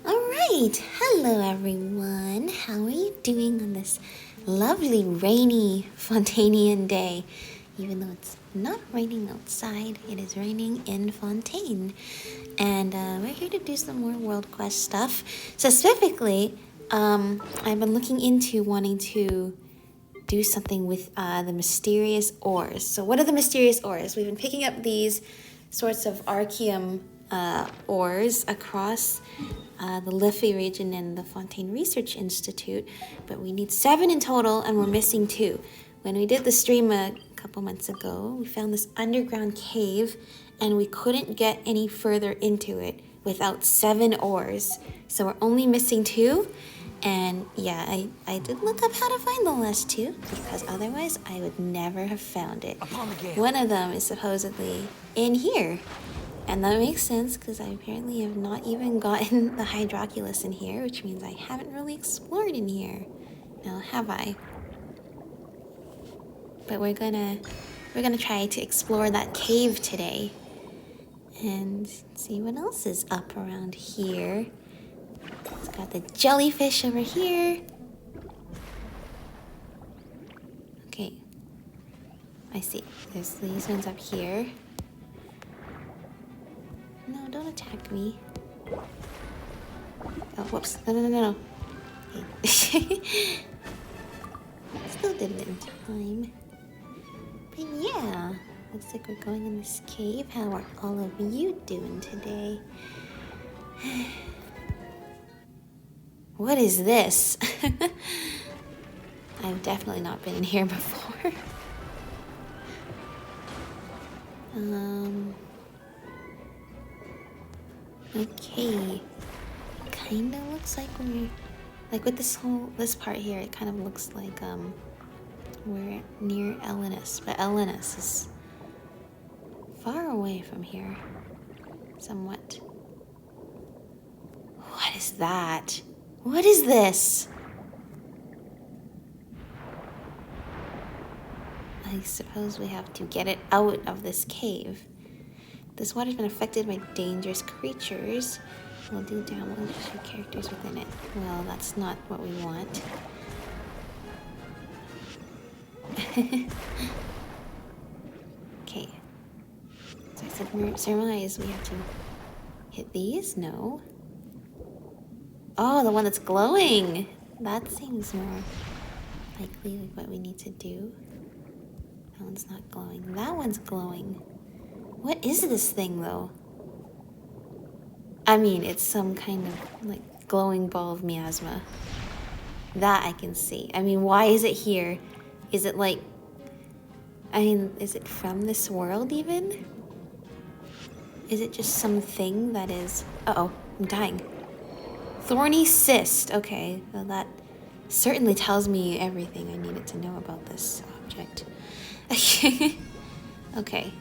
Alright, hello everyone. How are you doing on this lovely rainy Fontanian day? Even though it's not raining outside, it is raining in Fontaine. And we're here to do some more World Quest stuff. So specifically, I've been looking into wanting to do something with the mysterious ores. So what are the mysterious ores? We've been picking up these sorts of Arkhium ores across the Liffey region and the Fontaine Research Institute, but we need 7 in total and we're missing 2. When we did the stream a couple months ago, we found this underground cave and we couldn't get any further into it without 7 ores. So we're only missing 2. And yeah, I did look up how to find the last 2 because otherwise I would never have found it. One of them is supposedly in here. And that makes sense because I apparently have not even gotten the hydroculus in here, which means I haven't really explored in here. Now, have I? But we're gonna try to explore that cave today and see what else is up around here. It's got the jellyfish over here. Okay, I see. There's these ones up here. No, don't attack me. Oh, whoops. No. Okay. Still did it in time. But yeah, looks like we're going in this cave. How are all of you doing today? What is this? I've definitely not been in here before. Okay. Kinda looks like we're... Like with this part here, it kind of looks like, we're near Elenus. But Elenus is far away from here. Somewhat. What is that? What is this? I suppose we have to get it out of this cave. This water's been affected by dangerous creatures. We'll do damage to characters within it. Well, that's not what we want. Okay. So I said surmise we have to hit these? No. Oh, the one that's glowing! That seems more likely like what we need to do. That one's not glowing. That one's glowing. What is this thing, though? I mean, it's some kind of, like, glowing ball of miasma. That I can see. I mean, why is it here? Is it, like... I mean, is it from this world, even? Is it just something that is... Uh-oh, I'm dying. Thorny Cyst. Okay, well, that certainly tells me everything I needed to know about this object. Okay. Okay.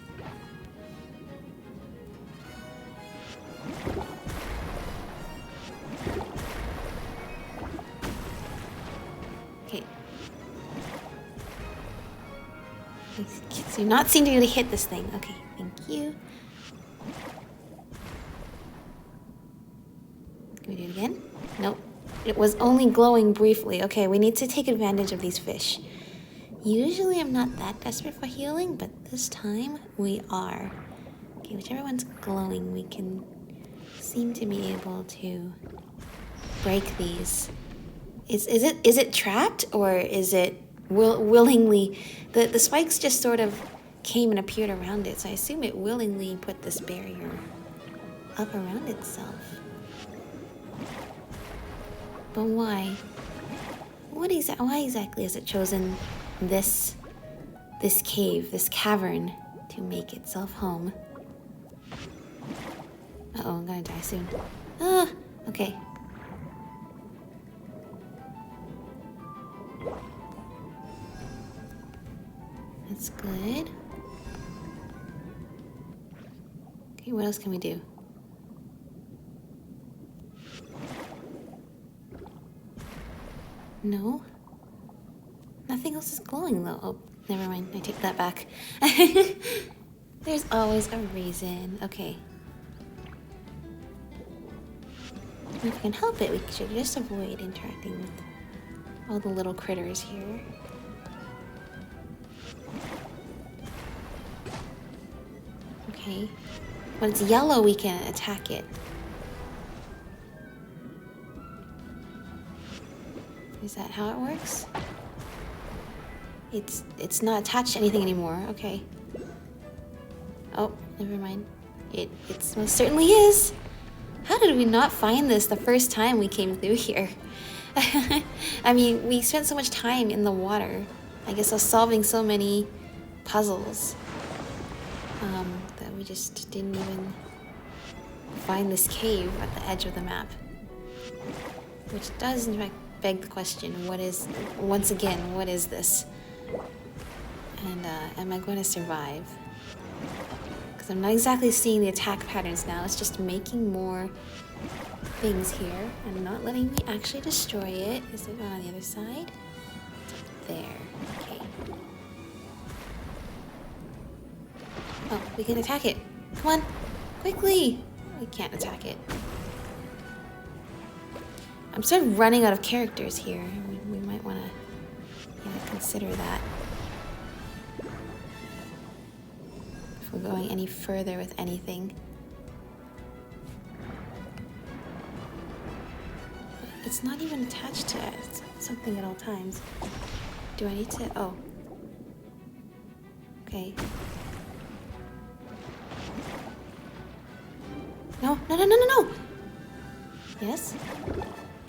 These do not seem to really hit this thing. Okay, thank you. Can we do it again? Nope. It was only glowing briefly. Okay, we need to take advantage of these fish. Usually I'm not that desperate for healing, but this time we are. Okay, whichever one's glowing, we can seem to be able to break these. Is it trapped or is it willingly? The spikes just sort of came and appeared around it, so I assume it willingly put this barrier up around itself. But why? Why exactly has it chosen this cave, this cavern, to make itself home? Uh-oh, I'm gonna die soon. Ah, okay. That's good. Okay, what else can we do? No? Nothing else is glowing, though. Oh, never mind. I take that back. There's always a reason. Okay. If we can help it, we should just avoid interacting with all the little critters here. Okay. When it's yellow, we can attack it. Is that how it works? It's not attached to anything anymore. Okay. Oh, never mind. It most certainly is. How did we not find this the first time we came through here? I mean, we spent so much time in the water. I guess I was solving so many puzzles that we just didn't even find this cave at the edge of the map. Which does, in fact, beg the question, once again, what is this? And am I going to survive? Because I'm not exactly seeing the attack patterns now. It's just making more things here and not letting me actually destroy it. Is it on the other side? There. Okay. Oh, we can attack it. Come on, quickly. We can't attack it. I'm sort of running out of characters here. We might want to consider that. If we're going any further with anything. It's not even attached to something at all times. Do I need to? Oh. Okay. No, no, no, no, no, no! Yes?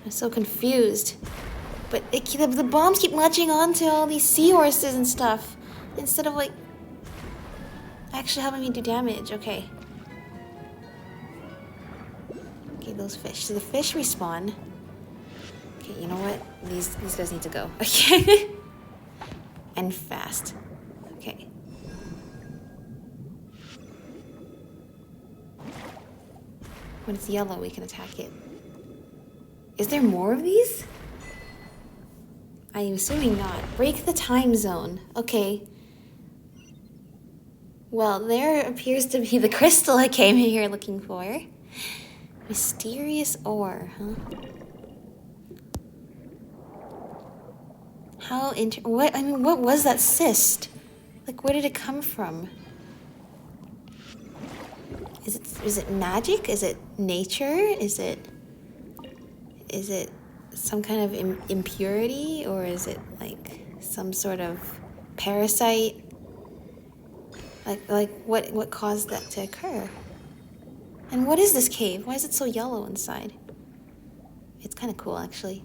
I'm so confused. But the bombs keep latching onto all these seahorses and stuff. Instead of, like, actually helping me do damage. Okay. Okay, those fish. So the fish respawn. Okay, you know what? These guys need to go. Okay. And fast. Okay. When it's yellow, we can attack it. Is there more of these? I'm assuming not. Break the time zone. Okay. Well, there appears to be the crystal I came here looking for. Mysterious ore, huh? What was that cyst? Like, where did it come from? Is it magic? Is it nature? Is it some kind of impurity, or is it like some sort of parasite? Like what caused that to occur? And what is this cave? Why is it so yellow inside? It's kind of cool, actually.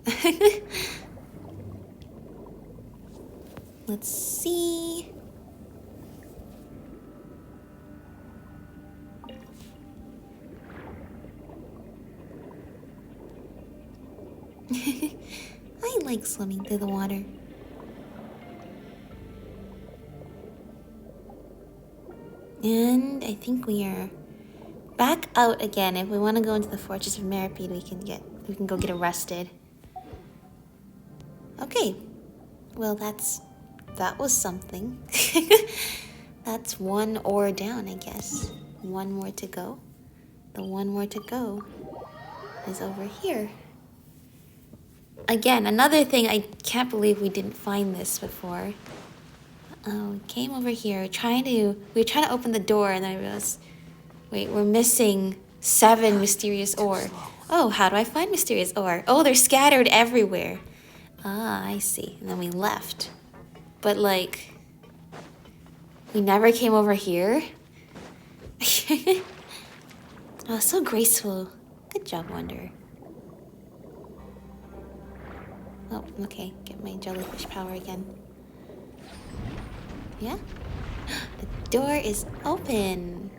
Let's see. I like swimming through the water. And I think we are back out again. If we want to go into the Fortress of Meripede, we can go get arrested. Okay. Well, that was something. That's one ore down, I guess. One more to go. The one more to go is over here. Again, another thing, I can't believe we didn't find this before. We came over here, we were trying to open the door, and then I realized, wait, we're missing 7 mysterious ore. Oh, how do I find mysterious ore? Oh, they're scattered everywhere. Ah, I see. And then we left. But, like, we never came over here? Oh, so graceful. Good job, Wonder. Oh, okay. Get my jellyfish power again. Yeah? The door is open.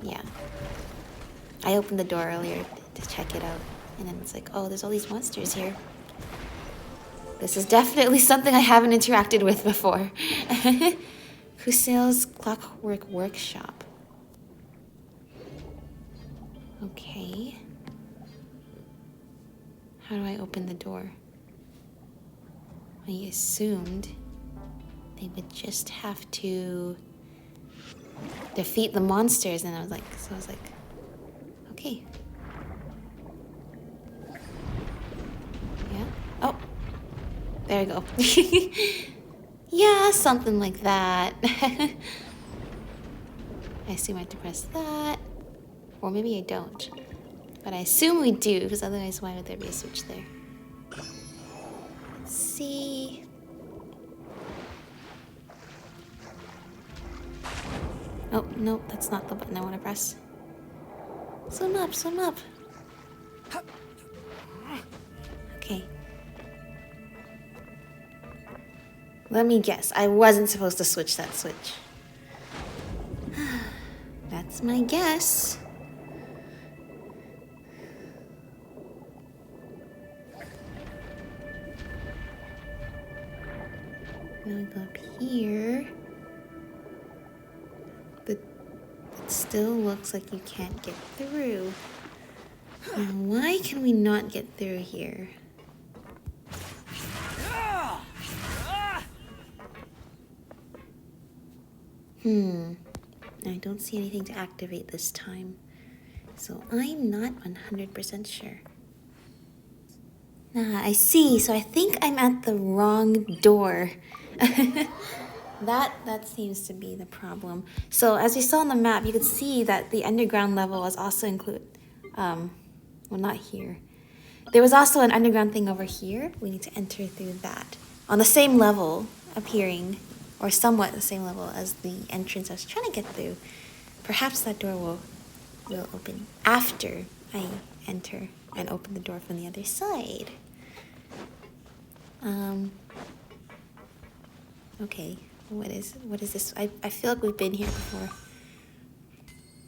Yeah. I opened the door earlier to check it out. And then it's like, oh, there's all these monsters here. This is definitely something I haven't interacted with before. Hussale's Clockwork Workshop. Okay. How do I open the door? I assumed they would just have to defeat the monsters, and I was like, Okay. Yeah. Oh. There you go. Yeah, something like that. I assume I have to press that. Or maybe I don't. But I assume we do, because otherwise why would there be a switch there? Let's see. Oh, no, that's not the button I want to press. Swim up, swim up. Okay. Let me guess. I wasn't supposed to switch that switch. That's my guess. Now we go up here. But it still looks like you can't get through. Now, why can we not get through here? I don't see anything to activate this time. So I'm not 100% sure. Ah, I see. So I think I'm at the wrong door. That seems to be the problem. So as you saw on the map, you could see that the underground level was also included. Well, not here. There was also an underground thing over here. We need to enter through that. On the same level, appearing, or somewhat the same level as the entrance I was trying to get through. Perhaps that door will open after I enter and open the door from the other side. Okay, what is this? I feel like we've been here before.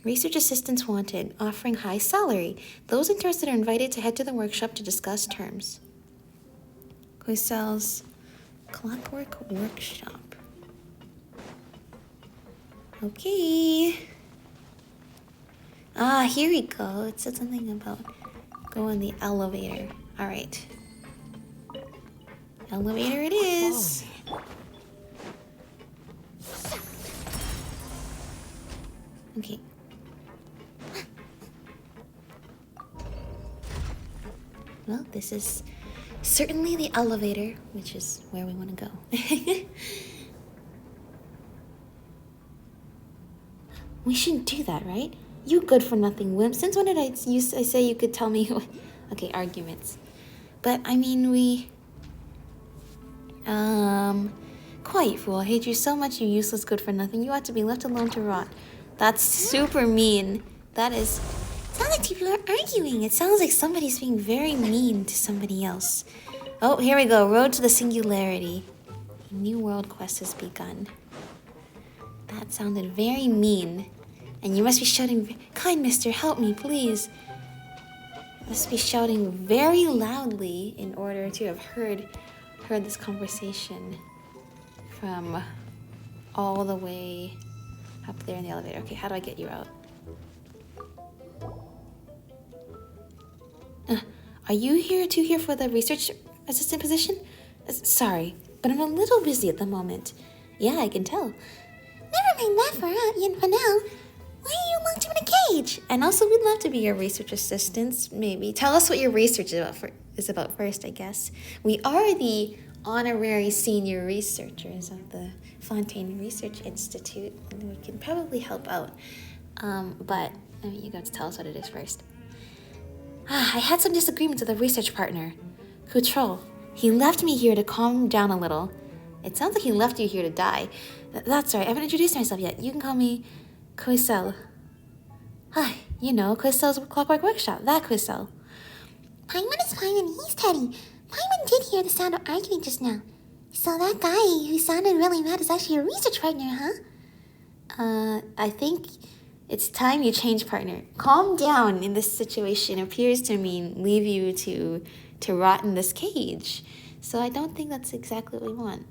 Research assistants wanted, offering high salary. Those interested are invited to head to the workshop to discuss terms. Coisel's Clockwork Workshop. Okay. Ah, here we go. It said something about go in the elevator. All right. Elevator it is. Okay. Well, this is certainly the elevator, which is where we want to go. We shouldn't do that, right? You good-for-nothing wimp. Since when did I say you could tell me? Okay, arguments. But, I mean, we... Quiet, fool. I hate you so much, you useless good-for-nothing. You ought to be left alone to rot. That's super mean. That is... Sounds like people are arguing. It sounds like somebody's being very mean to somebody else. Oh, here we go. Road to the Singularity. A new world quest has begun. That sounded very mean. And you must be shouting, kind mister, help me, please. You must be shouting very loudly in order to have heard this conversation from all the way up there in the elevator. Okay, how do I get you out? Are you here for the research assistant position? Sorry, but I'm a little busy at the moment. Yeah, I can tell. Never mind that for now. Why are you locked in a cage? And also, we'd love to be your research assistants, maybe. Tell us what your research is about first, I guess. We are the honorary senior researchers of the Fontaine Research Institute, and we can probably help out. But I mean, you got to tell us what it is first. I had some disagreements with a research partner, Control. He left me here to calm down a little. It sounds like he left you here to die. That's right, I haven't introduced myself yet. You can call me Coisel. Hi, you know, Coisel's Clockwork Workshop, that Coisel. Paimon is fine and he's Teddy. Paimon did hear the sound of arguing just now. So that guy who sounded really mad is actually a research partner, huh? I think it's time you change partner. Calm down in this situation appears to mean leave you to rot in this cage. So I don't think that's exactly what we want.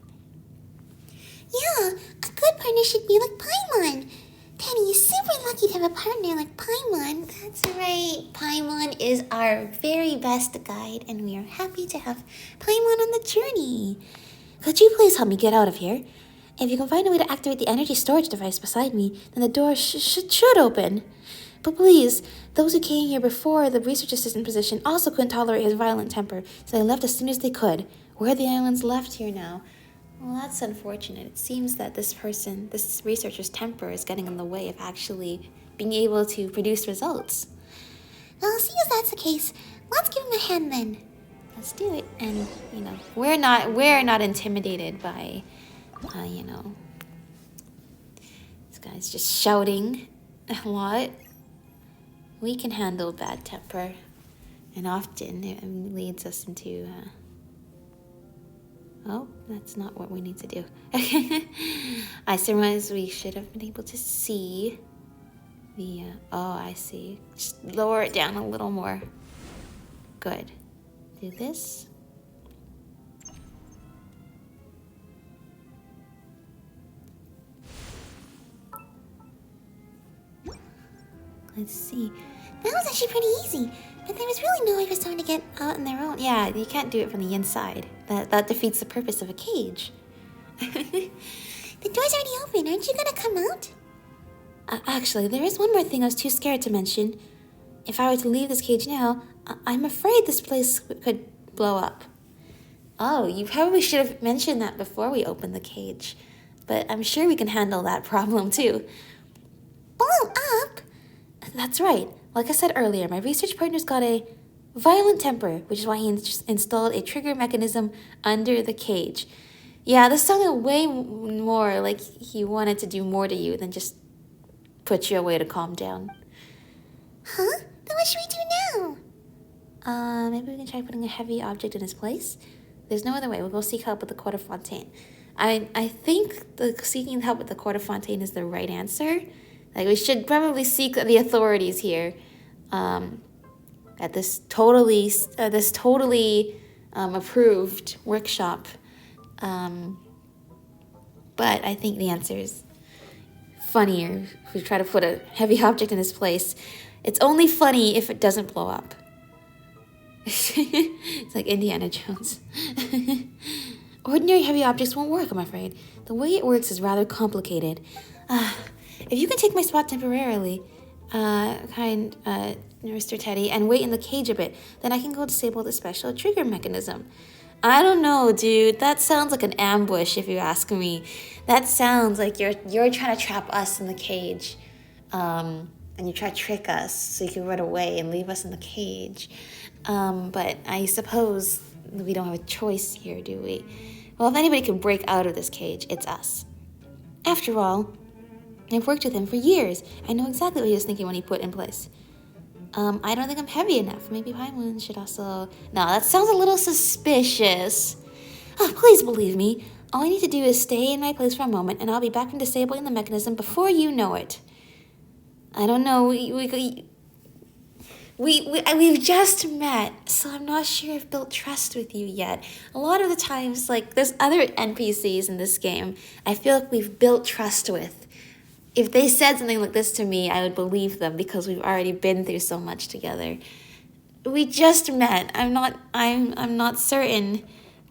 Yeah, a good partner should be like Paimon. Teddy is super lucky to have a partner like Paimon. That's right. Paimon is our very best guide, and we are happy to have Paimon on the journey. Could you please help me get out of here? If you can find a way to activate the energy storage device beside me, then the door should open. But please, those who came here before the research assistant position also couldn't tolerate his violent temper, so they left as soon as they could. Where are the islands left here now? Well, that's unfortunate. It seems that this researcher's temper is getting in the way of actually being able to produce results. Well, seeing as that's the case, let's give him a hand then. Let's do it. And, we're not intimidated by, this guy's just shouting a lot. We can handle bad temper. And often it leads us into, oh, that's not what we need to do. I surmise we should have been able to see the, oh, I see. Just lower it down a little more. Good. Do this. Let's see. That was actually pretty easy. But there was really no way for someone to get out on their own. Yeah, you can't do it from the inside. That defeats the purpose of a cage. The door's already open. Aren't you gonna come out? Actually, there is one more thing I was too scared to mention. If I were to leave this cage now, I'm afraid this place could blow up. Oh, you probably should have mentioned that before we opened the cage. But I'm sure we can handle that problem too. Blow up? That's right. Like I said earlier, my research partner's got a violent temper, which is why he installed a trigger mechanism under the cage. Yeah, this sounded way more like he wanted to do more to you than just put you away to calm down. Huh? Then what should we do now? Maybe we can try putting a heavy object in his place. There's no other way. We'll go seek help with the court of Fontaine. I think seeking help with the court of Fontaine is the right answer. Like, we should probably seek the authorities here at this totally approved workshop. But I think the answer is funnier if we try to put a heavy object in its place. It's only funny if it doesn't blow up. It's like Indiana Jones. Ordinary heavy objects won't work, I'm afraid. The way it works is rather complicated. If you can take my spot temporarily, Mr. Teddy, and wait in the cage a bit, then I can go disable the special trigger mechanism. I don't know, dude. That sounds like an ambush, if you ask me. That sounds like you're trying to trap us in the cage, and you try to trick us so you can run away and leave us in the cage. But I suppose we don't have a choice here, do we? Well, if anybody can break out of this cage, it's us. After all, I've worked with him for years. I know exactly what he was thinking when he put in place. I don't think I'm heavy enough. Maybe Paimon should also... No, that sounds a little suspicious. Oh, please believe me. All I need to do is stay in my place for a moment, and I'll be back from disabling the mechanism before you know it. I don't know. We've just met, so I'm not sure I've built trust with you yet. A lot of the times, like, there's other NPCs in this game I feel like we've built trust with. If they said something like this to me, I would believe them because we've already been through so much together. We just met. I'm not certain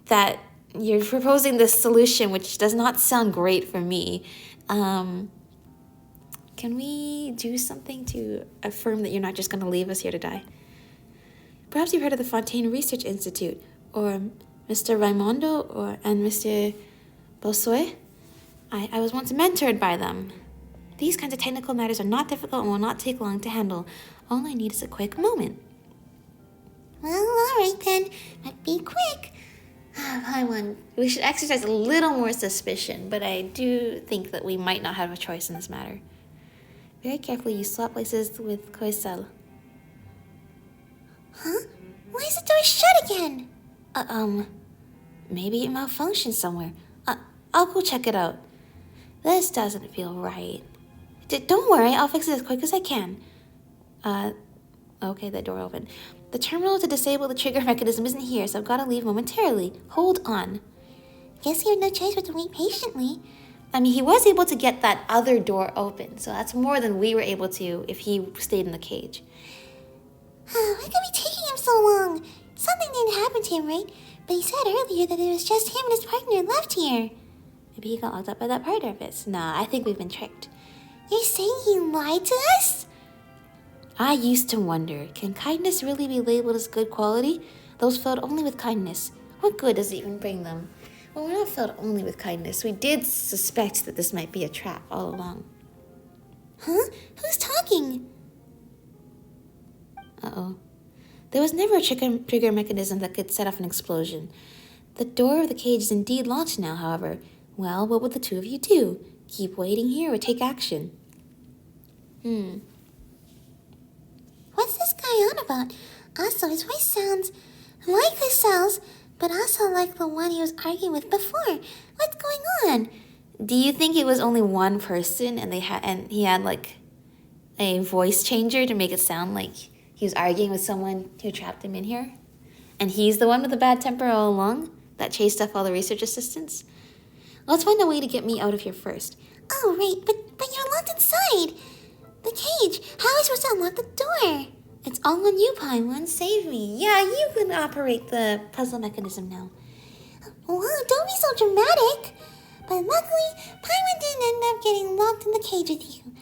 that you're proposing this solution, which does not sound great for me. Can we do something to affirm that you're not just going to leave us here to die? Perhaps you've heard of the Fontaine Research Institute, or Mr. Raimondo, and Mr. Bossuet. I was once mentored by them. These kinds of technical matters are not difficult and will not take long to handle. All I need is a quick moment. Well, all right then, but be quick. We should exercise a little more suspicion, but I do think that we might not have a choice in this matter. Very carefully, you swap places with Koisel. Huh? Why is the door shut again? Maybe it malfunctioned somewhere. I'll go check it out. This doesn't feel right. Don't worry, I'll fix it as quick as I can. Okay, that door opened. The terminal to disable the trigger mechanism isn't here, so I've got to leave momentarily. Hold on. Guess you have no choice but to wait patiently. I mean, he was able to get that other door open, so that's more than we were able to if he stayed in the cage. Why could be taking him so long? Something didn't happen to him, right? But he said earlier that it was just him and his partner left here. Maybe he got locked up by that partner of his. Nah, I think we've been tricked. You're saying he lied to us? I used to wonder, can kindness really be labeled as good quality? Those filled only with kindness. What good does it even bring them? Well, we're not filled only with kindness. We did suspect that this might be a trap all along. Huh? Who's talking? Uh-oh. There was never a trigger mechanism that could set off an explosion. The door of the cage is indeed launched now, however. Well, what would the two of you do? Keep waiting here or take action? What's this guy on about? Also, his voice sounds like the cells, but also like the one he was arguing with before. What's going on? Do you think it was only one person and he had like a voice changer to make it sound like he was arguing with someone who trapped him in here? And he's the one with the bad temper all along that chased off all the research assistants? Let's find a way to get me out of here first. Oh, right, but you're locked inside the cage. How are we supposed to unlock the door? It's all on you, Paimon. Save me. Yeah, you can operate the puzzle mechanism now. Whoa, don't be so dramatic. But luckily, Paimon didn't end up getting locked in the cage with you.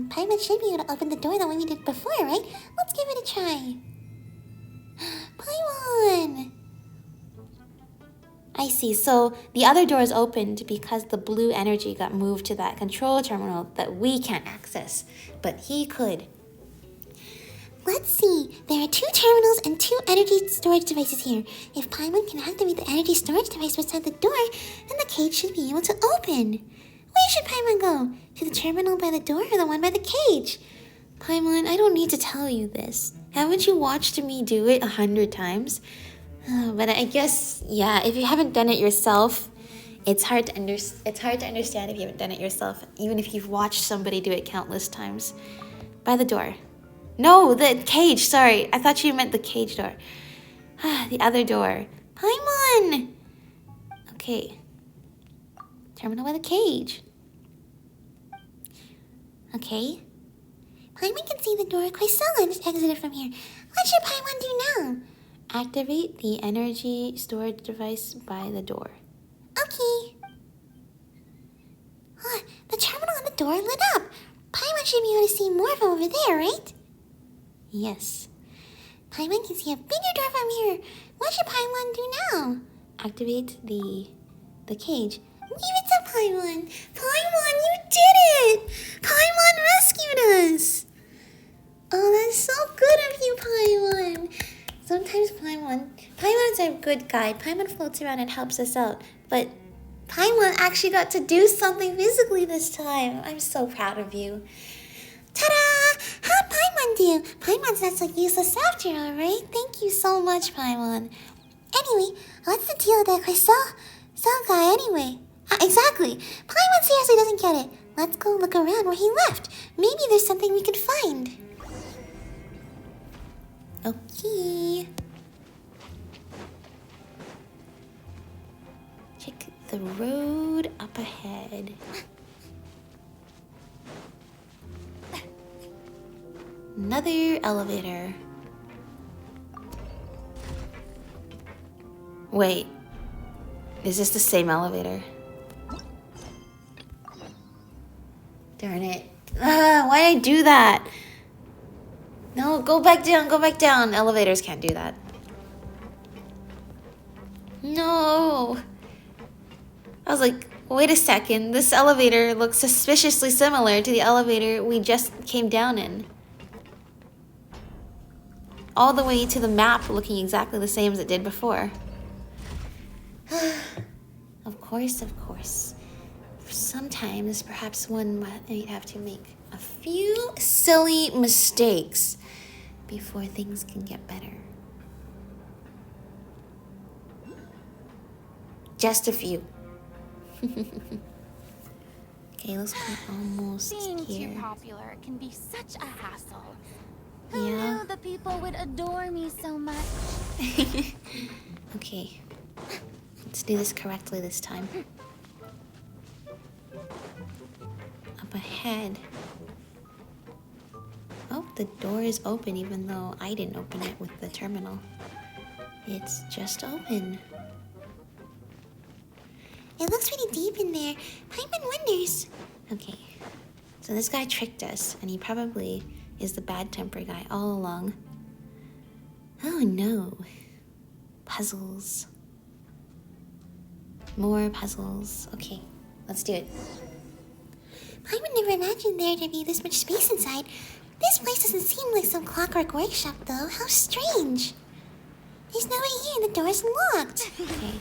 Paimon should be able to open the door the way we did before, right? Let's give it a try. Paimon! I see. So the other door is opened because the blue energy got moved to that control terminal that we can't access, but he could. Let's see. There are 2 terminals and 2 energy storage devices here. If Paimon can activate the energy storage device beside the door, then the cage should be able to open. Where should Paimon go? To the terminal by the door or the one by the cage? Paimon, I don't need to tell you this. Haven't you watched me do it 100 times? But I guess, yeah, if you haven't done it yourself, it's hard to understand if you haven't done it yourself, even if you've watched somebody do it countless times. By the door. No, the cage, sorry. I thought you meant the cage door. The other door. Paimon! Okay. Terminal by the cage. Okay. Paimon can see the door. Quaisela just exited from here. What should Paimon do now? Activate the energy storage device by the door. Okay. The terminal on the door lit up. Paimon should be able to see more from over there, right? Yes. Paimon can see a bigger door from here. What should Paimon do now? Activate the cage. Leave it to Paimon. Paimon, you did it! Paimon rescued us! Oh, that's so good of you, Paimon. Sometimes Paimon's a good guide. Paimon floats around and helps us out. But Paimon actually got to do something physically this time. I'm so proud of you. Ta-da! How'd Paimon do? Paimon's not so useless after all, right? Thank you so much, Paimon. Anyway, what's the deal with that cell guy anyway? Exactly. Paimon seriously doesn't get it. Let's go look around where he left. Maybe there's something we could find. Okay. Check the road up ahead. Another elevator. Wait. Is this the same elevator? Darn it. Why'd I do that? No, go back down. Elevators can't do that. No. I was like, wait a second. This elevator looks suspiciously similar to the elevator we just came down in. All the way to the map looking exactly the same as it did before. Of course. Sometimes, perhaps one might have to make a few silly mistakes before things can get better. Just a few. Okay, looks like we're almost Being here. too popular can be such a hassle. Yeah. Who knew the people would adore me so much? Okay. Let's do this correctly this time. Up ahead. Oh, the door is open even though I didn't open it with the terminal. It's just open. It looks pretty deep in there. Paimon wonders. Okay. So this guy tricked us and he probably is the bad temper guy all along. Oh no. Puzzles. More puzzles. Okay, let's do it. I would never imagine there to be this much space inside. This place doesn't seem like some clockwork workshop, though. How strange. There's no way here, and the door's locked. Okay.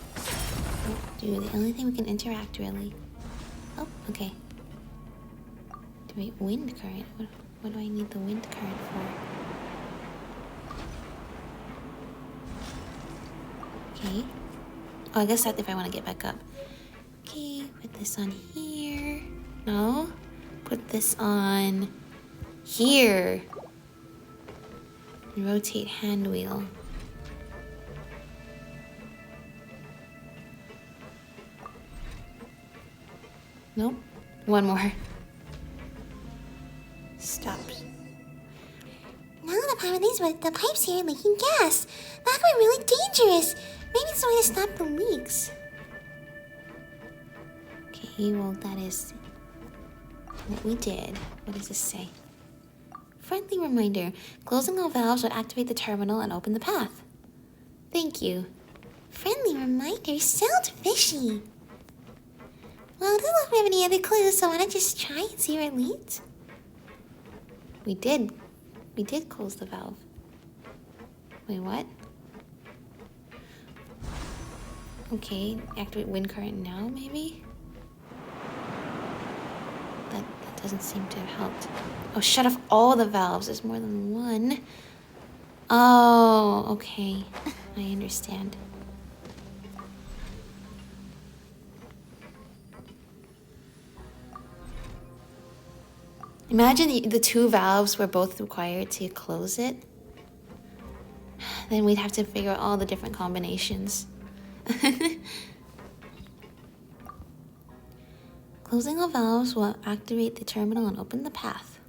Oh, dude, the only thing we can interact, really. Oh, okay. Wait, wind current? What do I need the wind current for? Okay. Oh, I guess that's if I want to get back up. Okay, put this on here. No. Put this on here. Rotate hand wheel. Nope. One more. Stop. Now the problem is with the pipes here leaking gas. That could be really dangerous. Maybe it's a way to stop the leaks. Okay, well that is what we did. What does this say? Friendly reminder. Closing all valves would activate the terminal and open the path. Thank you. Friendly reminder sounds fishy. Well, it doesn't look like we have any other clues, so why not just try and see where it leads? We did close the valve. Wait, what? Okay, activate wind current now, maybe? That doesn't seem to have helped. Oh, shut off all the valves. There's more than one. Oh, okay. I understand. Imagine the two valves were both required to close it. Then we'd have to figure out all the different combinations. Closing all valves will activate the terminal and open the path.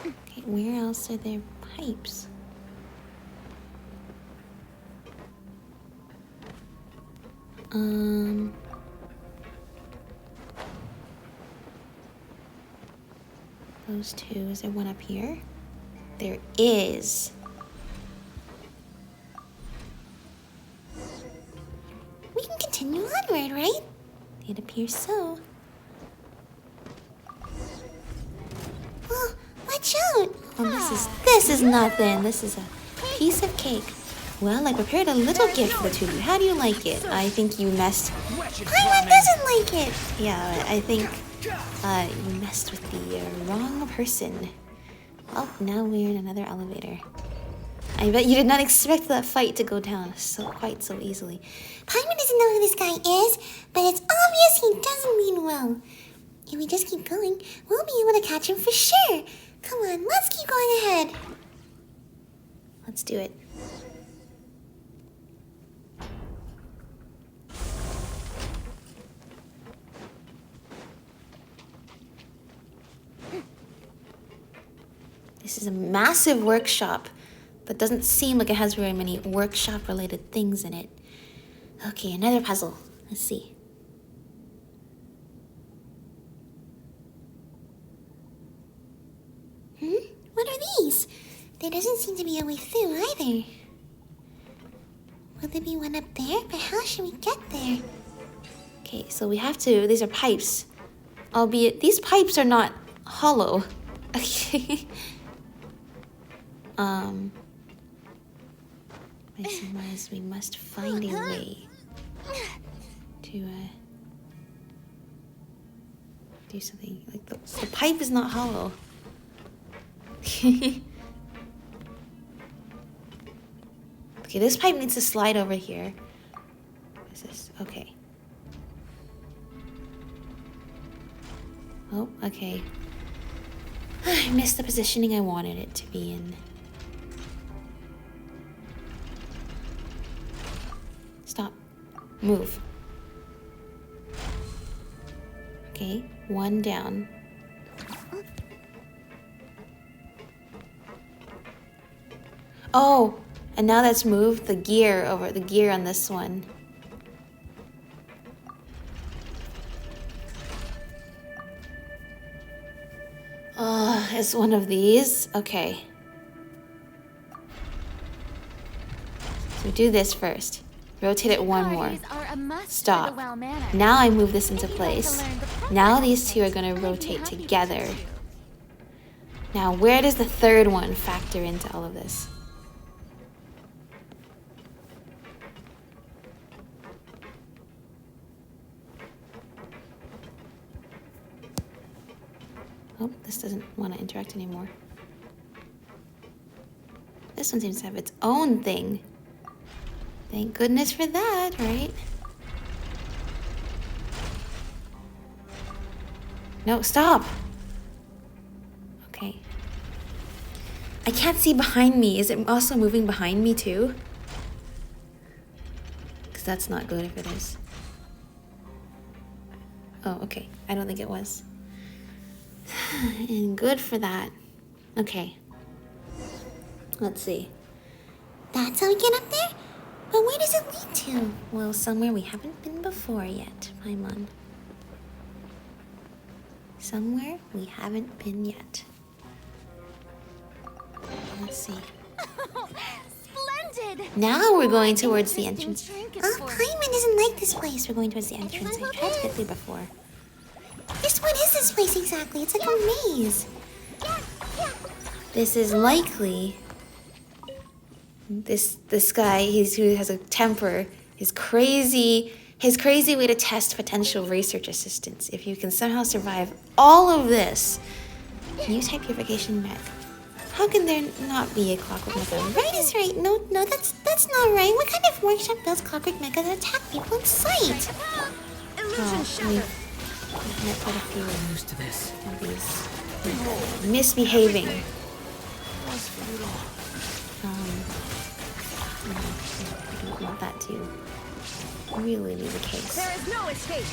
Okay, where else are there pipes? Those two. Is there one up here? There is. We can continue onward, right? It appears so. Oh, watch out! Oh, this is nothing. This is a piece of cake. Well, I prepared a little gift for the two of you. How do you like it? I think you messed. Paimon doesn't like it. Yeah, I think you messed with the wrong person. Well, now we're in another elevator. I bet you did not expect that fight to go down quite so easily. Paimon doesn't know who this guy is, but it's obvious he doesn't mean well. If we just keep going, we'll be able to catch him for sure. Come on, let's keep going ahead. Let's do it. This is a massive workshop, but doesn't seem like it has very many workshop-related things in it. Okay, another puzzle. Let's see. What are these? There doesn't seem to be a way through either. Will there be one up there? But how should we get there? Okay, so we have to... These are pipes. Albeit, these pipes are not hollow. Okay. I surmise we must find a way to do something. Like the pipe is not hollow. Okay, this pipe needs to slide over here. What is this? Okay. Oh, okay. I missed the positioning I wanted it to be in. Stop. Move. Okay, one down. Oh, and now that's moved the gear on this one. is one of these. Okay. So do this first. Rotate it one more. Stop. Now I move this into place. Now these two are going to rotate together. Now where does the third one factor into all of this? Oh, this doesn't want to interact anymore. This one seems to have its own thing. Thank goodness for that, right? No, stop! Okay. I can't see behind me. Is it also moving behind me too? Because that's not good if it is. Oh, okay. I don't think it was. And good for that. Okay. Let's see. That's how we get up there? But where does it lead to? Well, somewhere we haven't been before yet, Paimon. Somewhere we haven't been yet. Let's see. Splendid! Now we're going towards the entrance. Oh, Paimon doesn't like this place. We're going towards the entrance. I tried to get through before. Just what is this place exactly? It's like a maze. This is likely this guy. Who has a temper. His crazy way to test potential research assistants. If you can somehow survive all of this, new type purification mech. How can there not be a clockwork mecha? Right is right. No, that's not right. What kind of workshop builds clockwork mecha that attack people in sight? I've met quite a few I'm used to this. of these misbehaving. I don't want that to really be the case. There is no escape.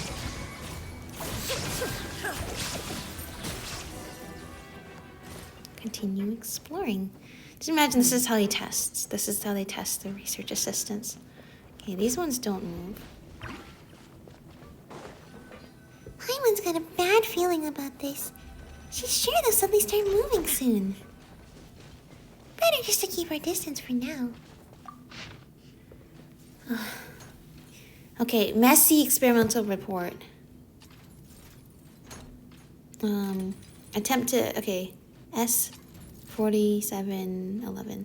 Continue exploring. Just imagine this is how he tests. This is how they test the research assistants. Okay, these ones don't move. Paimon's got a bad feeling about this. She's sure they'll suddenly start moving soon. Better just to keep our distance for now. Okay, messy experimental report. S4711.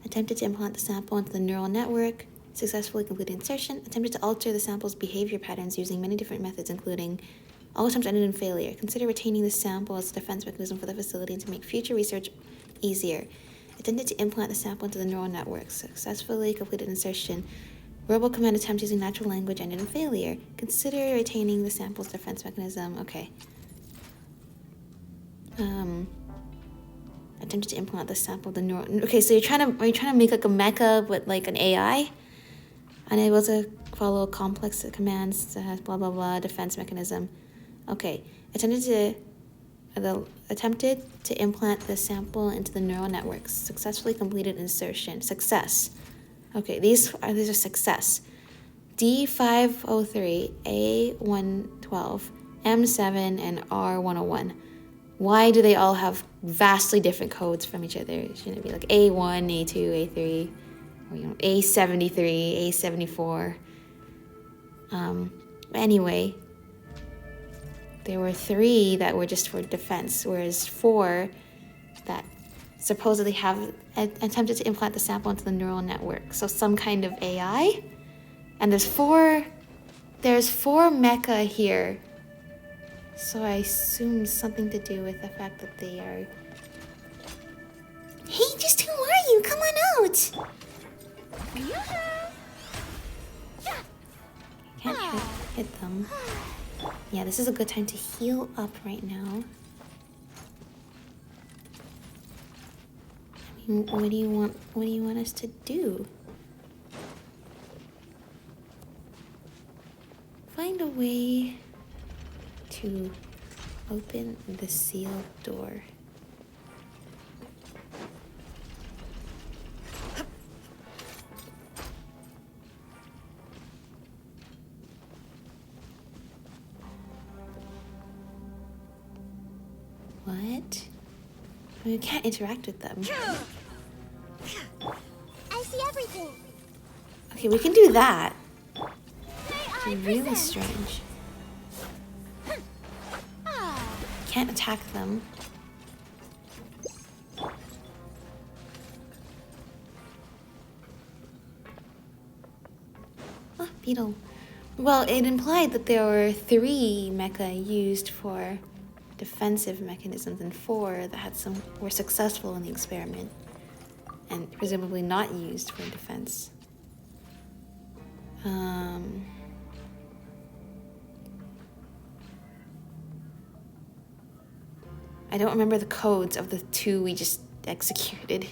Attempted to implant the sample into the neural network. Successfully completed insertion. Attempted to alter the sample's behavior patterns using many different methods, including all attempts ended in failure. Consider retaining the sample as a defense mechanism for the facility to make future research easier. Attempted to implant the sample into the neural network. Successfully completed insertion. Robo command attempt using natural language ended in failure. Consider retaining the sample's defense mechanism. Okay. Attempted to implant the sample the neural. Okay, so are you trying to make like a mecha but like an AI? Unable to follow complex commands that has blah blah blah defense mechanism. Okay. Attempted to implant the sample into the neural networks. Successfully completed insertion. Success. Okay, these are success. D503, A112, M7, and R101. Why do they all have vastly different codes from each other? Shouldn't it be like A1, A2, A3, or A73, A74? Anyway, there were 3 that were just for defense, whereas 4 that supposedly have attempted to implant the sample into the neural network. So some kind of AI. And there's 4 mecha here. So I assume something to do with the fact that they are... Hey, just who are you? Come on out! Can't hit them. Yeah, this is a good time to heal up right now. I mean, what do you want us to do? Find a way to open the sealed door. What? We can't interact with them. I see everything. Okay, we can do that. May I Really present? strange. Ah, Can't attack them. Oh, beetle. Well, it implied that there were 3 mecha used for defensive mechanisms and 4 that had some were successful in the experiment and presumably not used for defense. I don't remember the codes of the 2 we just executed.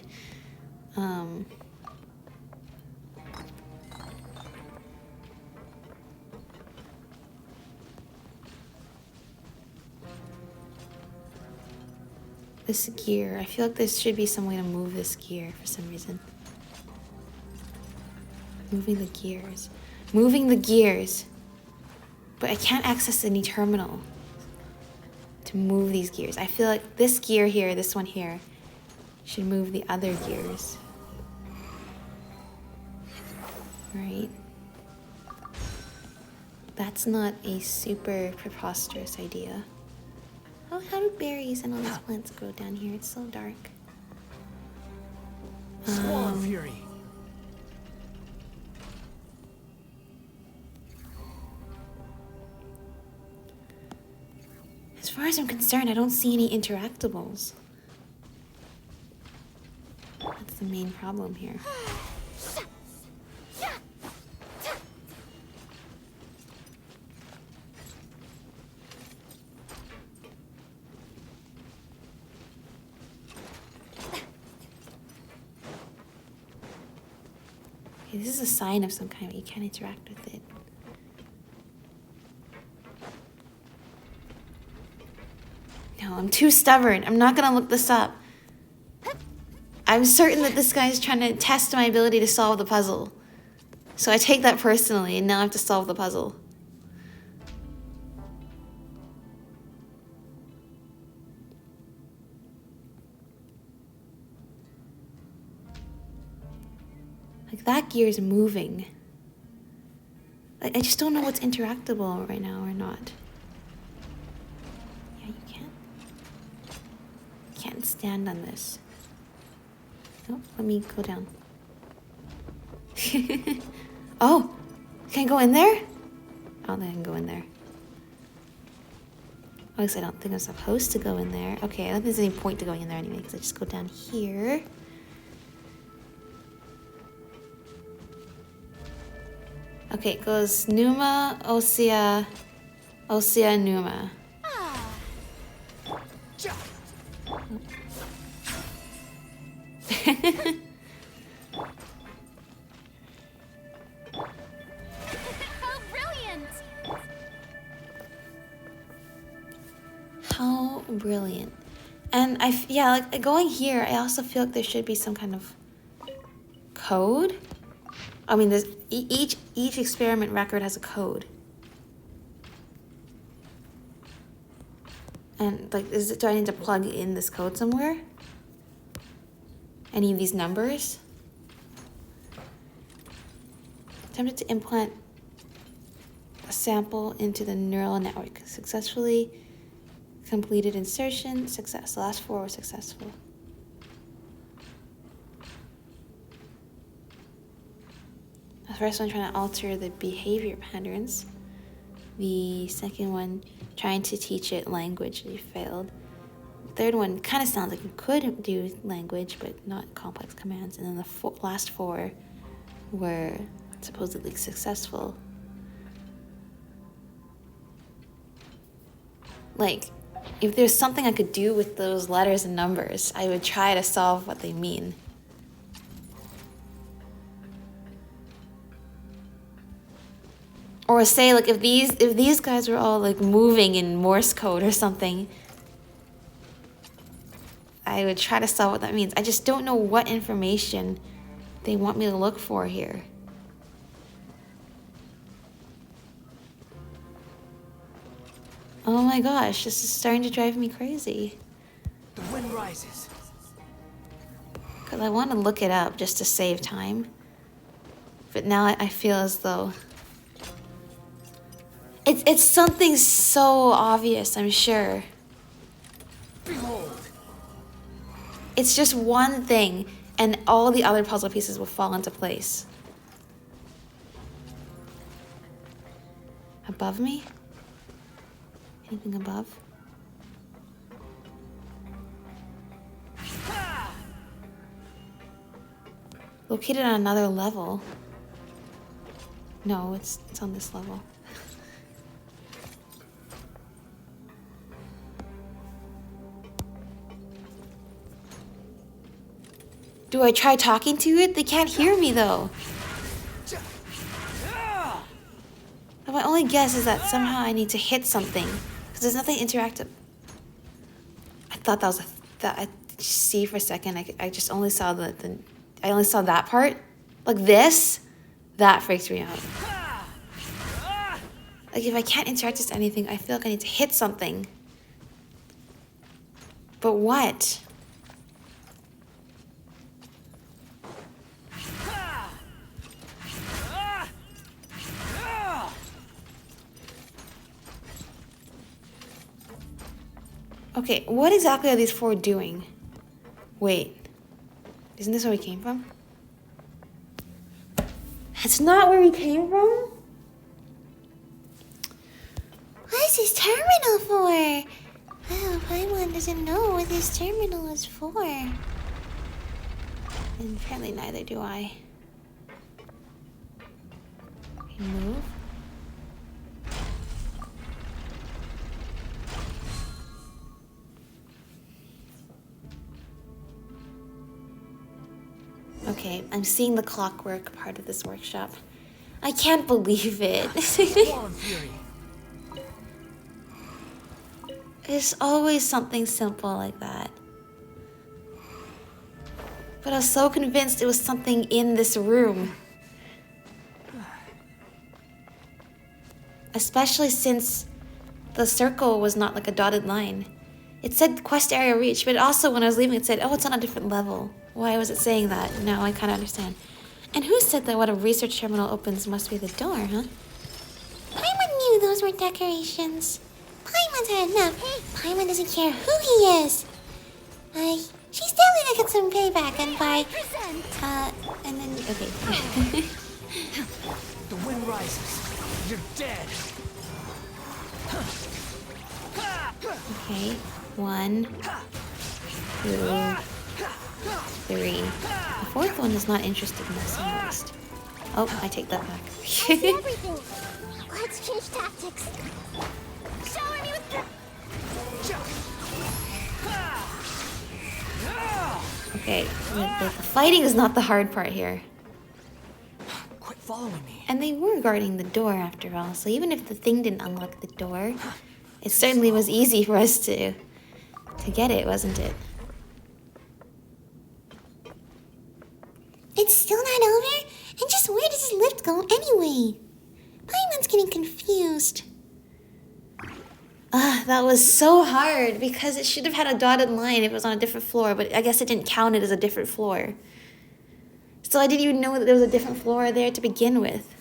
This gear, I feel like there should be some way to move this gear for some reason. Moving the gears. Moving the gears! But I can't access any terminal to move these gears. I feel like this gear here, this one here, should move the other gears. Right? That's not a super preposterous idea. Oh, how do berries and all these plants grow down here? It's so dark. Swan Fury. As far as I'm concerned, I don't see any interactables. That's the main problem here. Okay, this is a sign of some kind, but you can't interact with it. No, I'm too stubborn. I'm not gonna look this up. I'm certain that this guy is trying to test my ability to solve the puzzle. So I take that personally, and now I have to solve the puzzle. Like, that gear is moving. I just don't know what's interactable right now or not. Yeah, you can't stand on this. Oh, let me go down. Oh, can I go in there? I don't think I can go in there. At least I don't think I'm supposed to go in there. Okay, I don't think there's any point to going in there anyway, because I just go down here. Okay, it goes Numa, Osea, Osea, Numa. how brilliant! How brilliant. And yeah, like going here, I also feel like there should be some kind of code. I mean, there's each experiment record has a code. And like, do I need to plug in this code somewhere? Any of these numbers? Attempted to implant a sample into the neural network. Successfully completed insertion. Success. The last 4 were successful. The first one trying to alter the behavior patterns. The second one trying to teach it language. You failed. The third one kind of sounds like you could do language, but not complex commands. And then the last 4 were supposedly successful. Like, if there's something I could do with those letters and numbers, I would try to solve what they mean. Or say, like, if these guys were all like moving in Morse code or something, I would try to solve what that means. I just don't know what information they want me to look for here. Oh my gosh, this is starting to drive me crazy. The wind rises. Because I want to look it up just to save time. But now I feel as though... It's something so obvious, I'm sure. Behold. It's just one thing, and all the other puzzle pieces will fall into place. Above me? Anything above? Located on another level. No, it's on this level. Do I try talking to it? They can't hear me though. My only guess is that somehow I need to hit something because there's nothing interactive. I thought that was I see for a second. I just only saw I only saw that part, like this. That freaks me out. Like if I can't interact with anything, I feel like I need to hit something. But what? Okay, what exactly are these four doing? Wait, isn't this where we came from? That's not where we came from? What is this terminal for? Oh, Paimon doesn't know what this terminal is for. And apparently neither do I. Okay, move. Okay, I'm seeing the clockwork part of this workshop. I can't believe it. There's always something simple like that. But I was so convinced it was something in this room. Especially since the circle was not like a dotted line. It said quest area reached, but also when I was leaving it said, oh, it's on a different level. Why was it saying that? Now I kind of understand. And who said that when a research terminal opens must be the door, huh? Paimon knew those were decorations. Paimon's had enough. Paimon doesn't care who he is. She's definitely gonna get some payback and buy, and then, Okay. The wind rises. You're dead. Okay. 1, 2, 3. The fourth one is not interested in this in the least. Oh, I take that back. everything. Let's change tactics. Shower me with Okay, the fighting is not the hard part here. Quit following me. And they were guarding the door after all, so even if the thing didn't unlock the door, it certainly was easy for us to get it, wasn't it? It's still not over? And just where does this lift go anyway? Paimon's getting confused. That was so hard because it should have had a dotted line if it was on a different floor, but I guess it didn't count it as a different floor. So I didn't even know that there was a different floor there to begin with.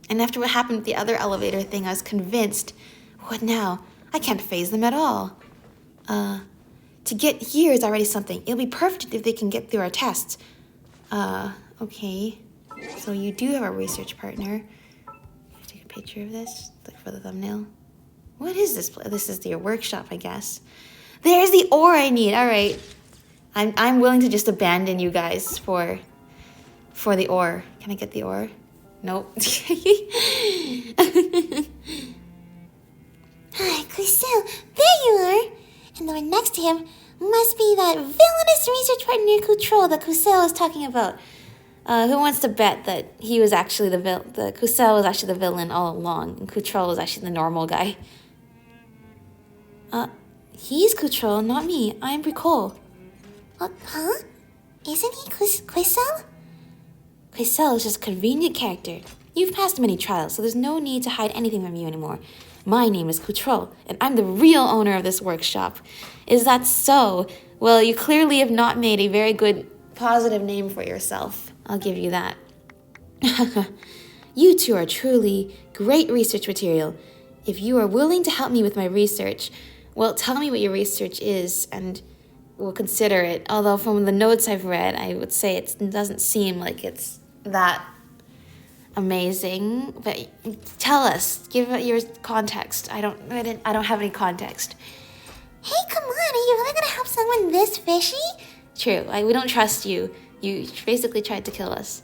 And after what happened with the other elevator thing, I was convinced, what now? I can't phase them at all. To get here is already something. It'll be perfect if they can get through our tests. Okay. So you do have a research partner. Take a picture of this, like for the thumbnail. What is this? This is your workshop, I guess. There's the ore I need. All right. I'm willing to just abandon you guys for the ore. Can I get the ore? Nope. Hi, Kusel, there you are. And the one next to him must be that villainous research partner Kutrol that Kusel was talking about. Who wants to bet that he was actually the Kusel was actually the villain all along, and Kutrol was actually the normal guy? He's Kutrol, not me. I'm Bricole. Huh? Isn't he Kusel? Quasel is just a convenient character. You've passed many trials, so there's no need to hide anything from you anymore. My name is Control, and I'm the real owner of this workshop. Is that so? Well, you clearly have not made a very good positive name for yourself. I'll give you that. You two are truly great research material. If you are willing to help me with my research, well, tell me what your research is, and we'll consider it. Although from the notes I've read, I would say it doesn't seem like it's that amazing. But tell us, give it your context. I don't have any context. Hey, come on, are you really gonna help someone this fishy? True, we don't trust you. You basically tried to kill us.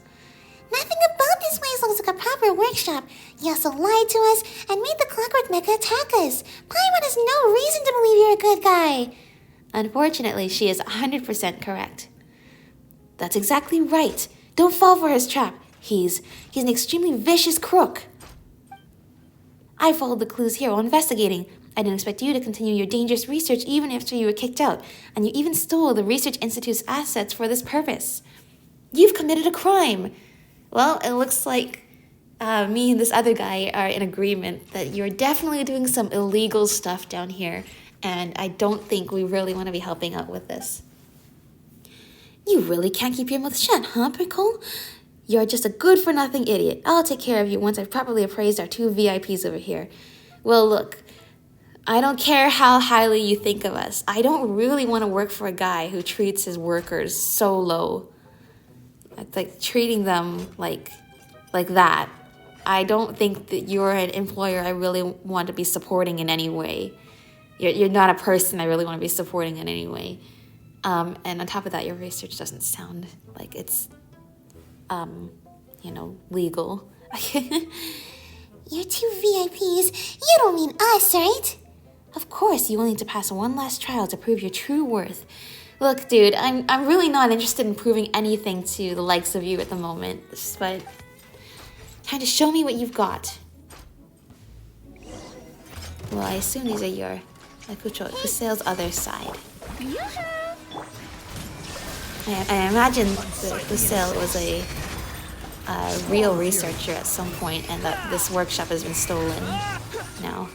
Nothing about this place looks like a proper workshop. You also lied to us and made the clockwork mecha attack us. Paimon has no reason to believe you're a good guy. Unfortunately, she is 100% correct. That's exactly right. Don't fall for his trap. He's an extremely vicious crook. I followed the clues here while investigating. I didn't expect you to continue your dangerous research even after you were kicked out, and you even stole the Research Institute's assets for this purpose. You've committed a crime. Well, it looks like me and this other guy are in agreement that you're definitely doing some illegal stuff down here, and I don't think we really want to be helping out with this. You really can't keep your mouth shut, huh, Pickle? You're just a good-for-nothing idiot. I'll take care of you once I've properly appraised our two VIPs over here. Well, look, I don't care how highly you think of us. I don't really want to work for a guy who treats his workers so low. It's like treating them like that. I don't think that you're an employer I really want to be supporting in any way. You're not a person I really want to be supporting in any way. And on top of that, your research doesn't sound like it's, legal. You're two VIPs. You don't mean us, right? Of course, you will need to pass one last trial to prove your true worth. Look, dude, I'm really not interested in proving anything to the likes of you at the moment, but time to show me what you've got. Well, I assume these are your Kusail's other side. I imagine that Kusail was a real researcher at some point, and that this workshop has been stolen now.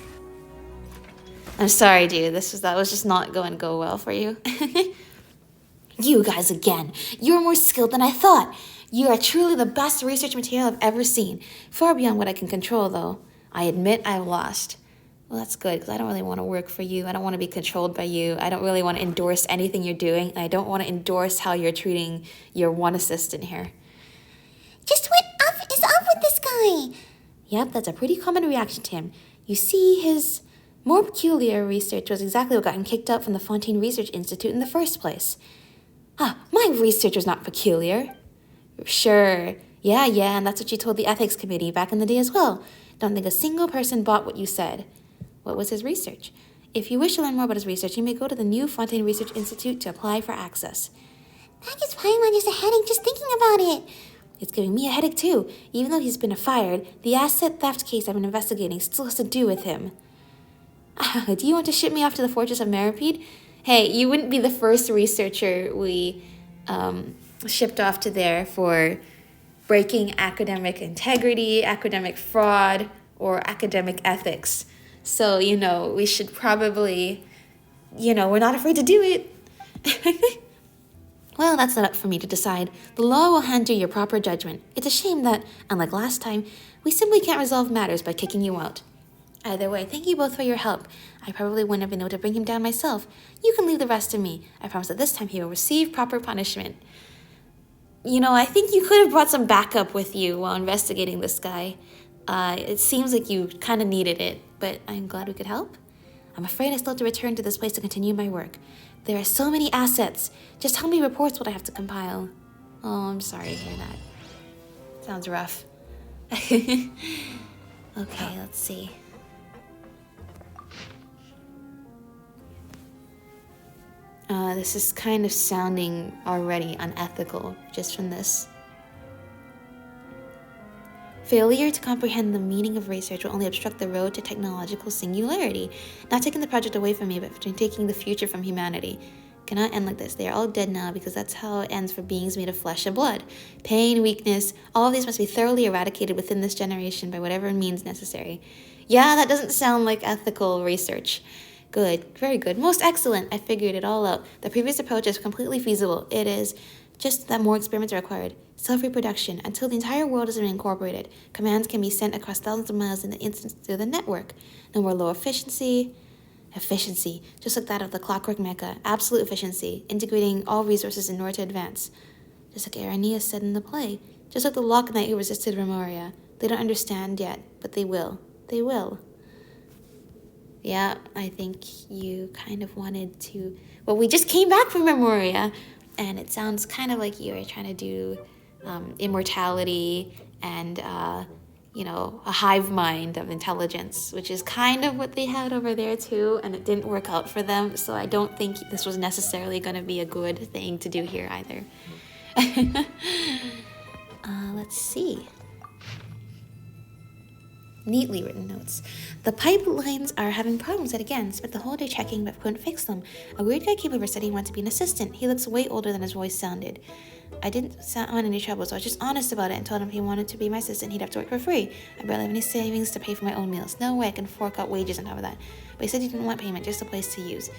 I'm sorry, dude. That was just not going to go well for you. You guys again. You're more skilled than I thought. You are truly the best research material I've ever seen. Far beyond what I can control, though. I admit I've lost. Well, that's good, because I don't really want to work for you. I don't want to be controlled by you. I don't really want to endorse anything you're doing. And I don't want to endorse how you're treating your one assistant here. Just what is up with this guy? Yep, that's a pretty common reaction to him. You see, his more peculiar research was exactly what got him kicked out from the Fontaine Research Institute in the first place. My research was not peculiar. Sure, yeah, and that's what you told the ethics committee back in the day as well. Don't think a single person bought what you said. What was his research? If you wish to learn more about his research, you may go to the new Fontaine Research Institute to apply for access. That gives Paimon just a headache just thinking about it. It's giving me a headache too. Even though he's been fired, the asset theft case I've been investigating still has to do with him. Do you want to ship me off to the Fortress of Meripede? Hey, you wouldn't be the first researcher we shipped off to there for breaking academic integrity, academic fraud, or academic ethics. So, we should probably, we're not afraid to do it. Well, that's not up for me to decide. The law will hand you your proper judgment. It's a shame that, unlike last time, we simply can't resolve matters by kicking you out. Either way, thank you both for your help. I probably wouldn't have been able to bring him down myself. You can leave the rest to me. I promise that this time he will receive proper punishment. I think you could have brought some backup with you while investigating this guy. It seems like you kind of needed it, but I'm glad we could help. I'm afraid I still have to return to this place to continue my work. There are so many assets. Just how many reports would I have to compile? Oh, I'm sorry to hear that. Sounds rough. Okay, let's see. This is kind of sounding already unethical just from this. Failure to comprehend the meaning of research will only obstruct the road to technological singularity, not taking the project away from me, but taking the future from humanity. Cannot end like this. They are all dead now because that's how it ends for beings made of flesh and blood. Pain, weakness, all of these must be thoroughly eradicated within this generation by whatever means necessary. Yeah, that doesn't sound like ethical research. Good, very good, most excellent. I figured it all out. The previous approach is completely feasible. It is just that more experiments are required. Self-reproduction. Until the entire world has been incorporated, commands can be sent across thousands of miles in the instant through the network. No more low efficiency. Efficiency, just like that of the clockwork mecha. Absolute efficiency, integrating all resources in order to advance. Just like Aeneas said in the play. Just like the Lock Knight who resisted Remoria. They don't understand yet, but they will. They will. Yeah, I think you kind of wanted to... Well, we just came back from Memoria, and it sounds kind of like you were trying to do immortality and, you know, a hive mind of intelligence, which is kind of what they had over there too, and it didn't work out for them, so I don't think this was necessarily going to be a good thing to do here either. Let's see. Neatly written notes. The pipelines are having problems yet again. Spent the whole day checking but couldn't fix them. A weird guy came over, said he wanted to be an assistant. He looks way older than his voice sounded. I didn't want any trouble, so I was just honest about it and told him if he wanted to be my assistant, he'd have to work for free. I barely have any savings to pay for my own meals. No way I can fork out wages on top of that. But he said he didn't want payment, just a place to use.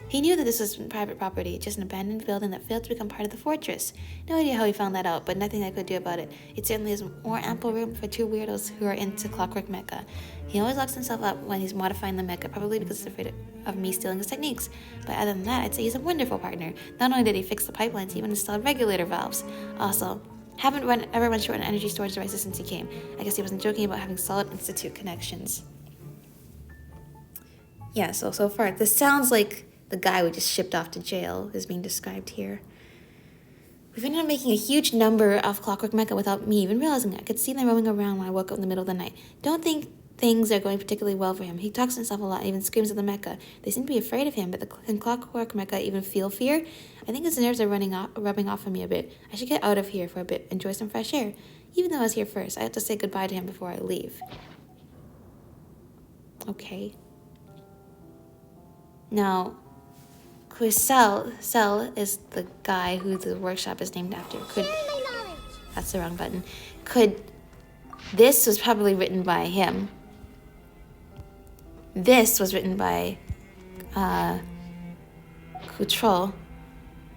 He knew that this was private property, just an abandoned building that failed to become part of the fortress. No idea how he found that out, but nothing I could do about it. It certainly is more ample room for two weirdos who are into clockwork mecha. He always locks himself up when he's modifying the mecha, probably because he's afraid of me stealing his techniques. But other than that, I'd say he's a wonderful partner. Not only did he fix the pipelines, he even installed regulator valves. Also, haven't ever run short on energy storage devices since he came. I guess he wasn't joking about having solid institute connections. Yeah, so far, this sounds like the guy we just shipped off to jail is being described here. We've ended up making a huge number of clockwork mecha without me even realizing it. I could see them roaming around when I woke up in the middle of the night. Don't think things are going particularly well for him. He talks to himself a lot and even screams at the mecha. They seem to be afraid of him, but can clockwork mecha even feel fear? I think his nerves are rubbing off on me a bit. I should get out of here for a bit, enjoy some fresh air. Even though I was here first, I have to say goodbye to him before I leave. Okay. Now, Cell is the guy who the workshop is named after. That's the wrong button. This was probably written by him. This was written by Control.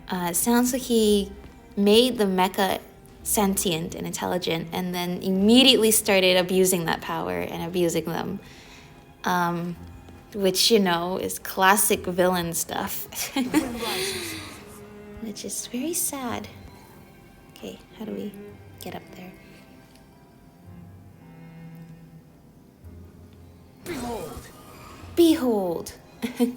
It sounds like he made the mecha sentient and intelligent and then immediately started abusing that power and abusing them. Which, you know, is classic villain stuff. Which is very sad. Okay, how do we get up there? Behold! Behold! Okay.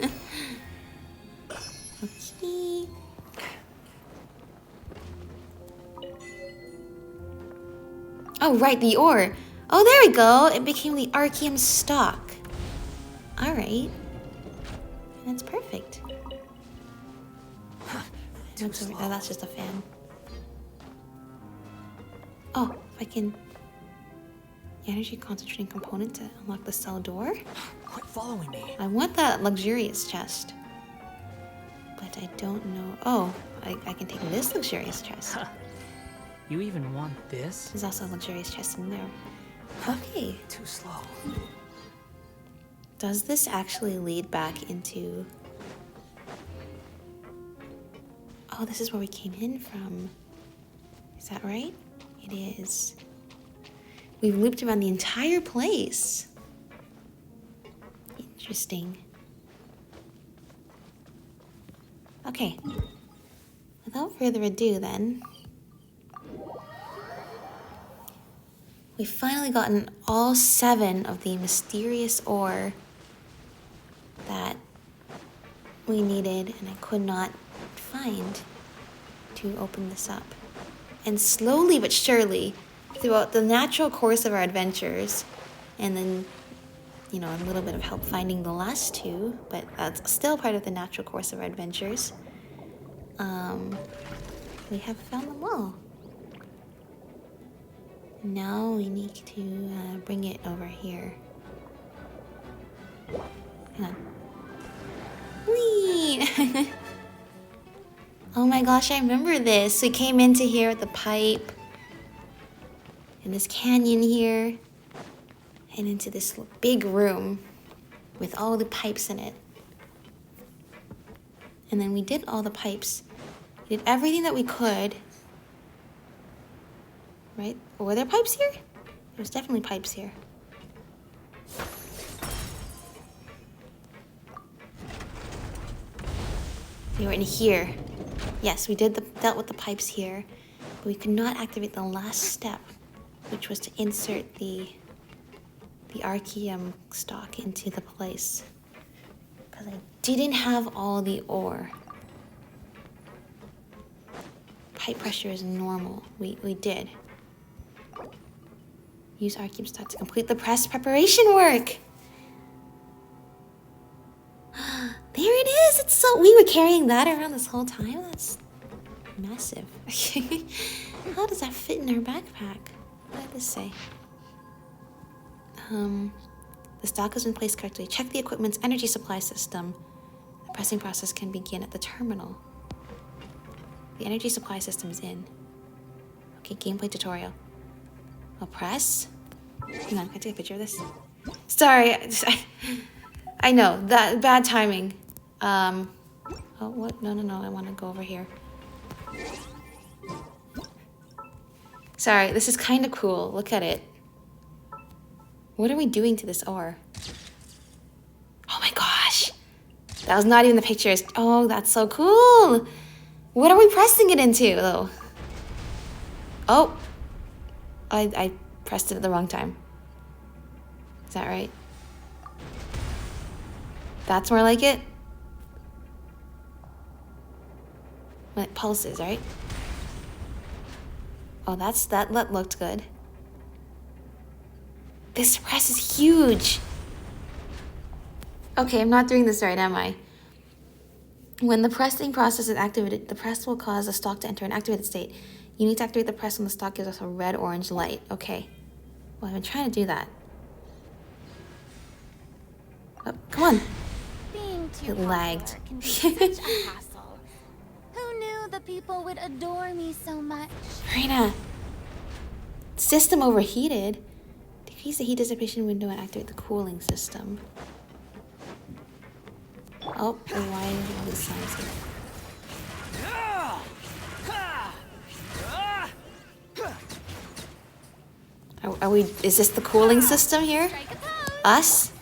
Oh, right, the ore. Oh, there we go. It became the Arkhium stock. Alright. That's perfect. Oh, that's just a fan. Oh, if I can... Energy concentrating component to unlock the cell door? Quit following me. I want that luxurious chest. But I don't know... Oh, I can take this luxurious chest. You even want this? There's also a luxurious chest in there. Okay. Too slow. Does this actually lead back into... Oh, this is where we came in from. Is that right? It is. We've looped around the entire place. Interesting. Okay. Without further ado then... We've finally gotten all 7 of the mysterious ore that we needed and I could not find to open this up. And slowly but surely, throughout the natural course of our adventures, and then, you know, a little bit of help finding the last 2, but that's still part of the natural course of our adventures, we have found them all. Now we need to bring it over here. Hang on. Whee! Oh my gosh, I remember this. We came into here with the pipe. In this canyon here. and into this big room with all the pipes in it. And then we did all the pipes. We did everything that we could. Right? Were there pipes here? There's definitely pipes here. They were in here. Yes, we dealt with the pipes here. But we could not activate the last step, which was to insert the Arkhium stock into the place. Because I didn't have all the ore. Pipe pressure is normal. We did. Use Arkhium stock to complete the press preparation work. There it is. It's so... We were carrying that around this whole time? That's massive. How does that fit in our backpack? What did this say? The stock has been placed correctly. Check the equipment's energy supply system. The pressing process can begin at the terminal. The energy supply system's in. Okay, gameplay tutorial. I'll press. Hang on, can I take a picture of this? Sorry, I know, that bad timing. Oh, what? No, I want to go over here. Sorry, this is kind of cool. Look at it. What are we doing to this ore? Oh my gosh. That was not even the pictures. Oh, that's so cool. What are we pressing it into, though? Oh. I pressed it at the wrong time. Is that right? That's more like it? When it pulses, right? Oh, that looked good. This press is huge. Okay, I'm not doing this right, am I? When the pressing process is activated, the press will cause the stock to enter an activated state. You need to activate the press when the stock gives us a red-orange light. Okay. Well, I've been trying to do that. Oh, come on. Being too It lagged. popular can be such a hassle. Who knew the people would adore me so much? Marina. System overheated. Decrease the heat dissipation window and activate the cooling system. Oh, why are all these signs here? Are we, is this the cooling system here? Us?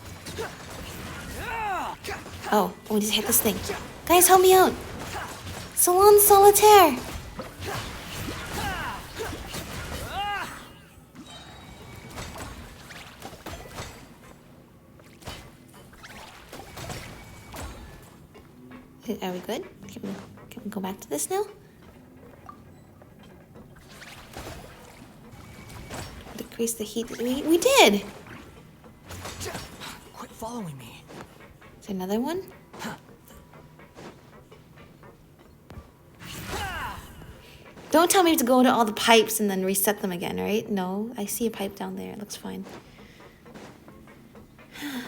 Oh, we just hit this thing. Guys, help me out. Salon Solitaire. Are we good? Can we go back to this now? Decrease the heat. We did! Quit following me. Is there another one? Don't tell me we have to go to all the pipes and then reset them again, right? No, I see a pipe down there. It looks fine.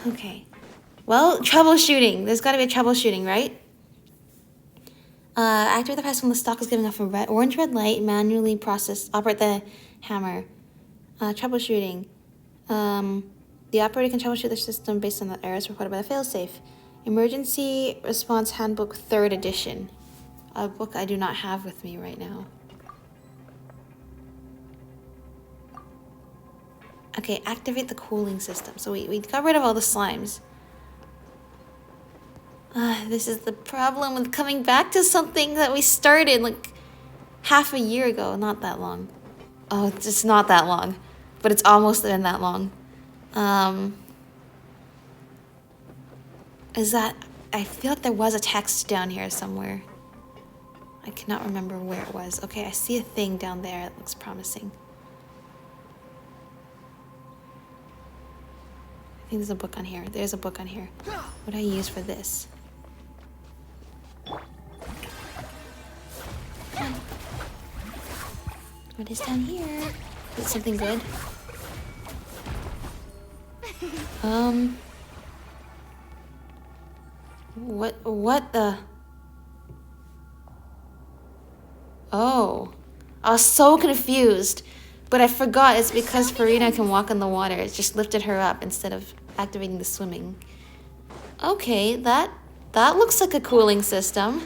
Okay. Well, troubleshooting. There's got to be a troubleshooting, right? Activate the press when the stock is giving off a orange-red light. Manually operate the hammer. Troubleshooting. The operator can troubleshoot the system based on the errors reported by the failsafe. Emergency Response Handbook 3rd edition. A book I do not have with me right now. Okay, activate the cooling system. So we got rid of all the slimes. This is the problem with coming back to something that we started like half a year ago. Not that long. Oh, it's just not that long. But it's almost been that long. Is that... I feel like there was a text down here somewhere. I cannot remember where it was. Okay, I see a thing down there. It looks promising. I think there's a book on here. There's a book on here. What do I use for this? What is down here? Is it something good? What the? Oh. I was so confused But I forgot it's because Farina can walk on the water. It just lifted her up instead of activating the swimming. Okay, that looks like a cooling system.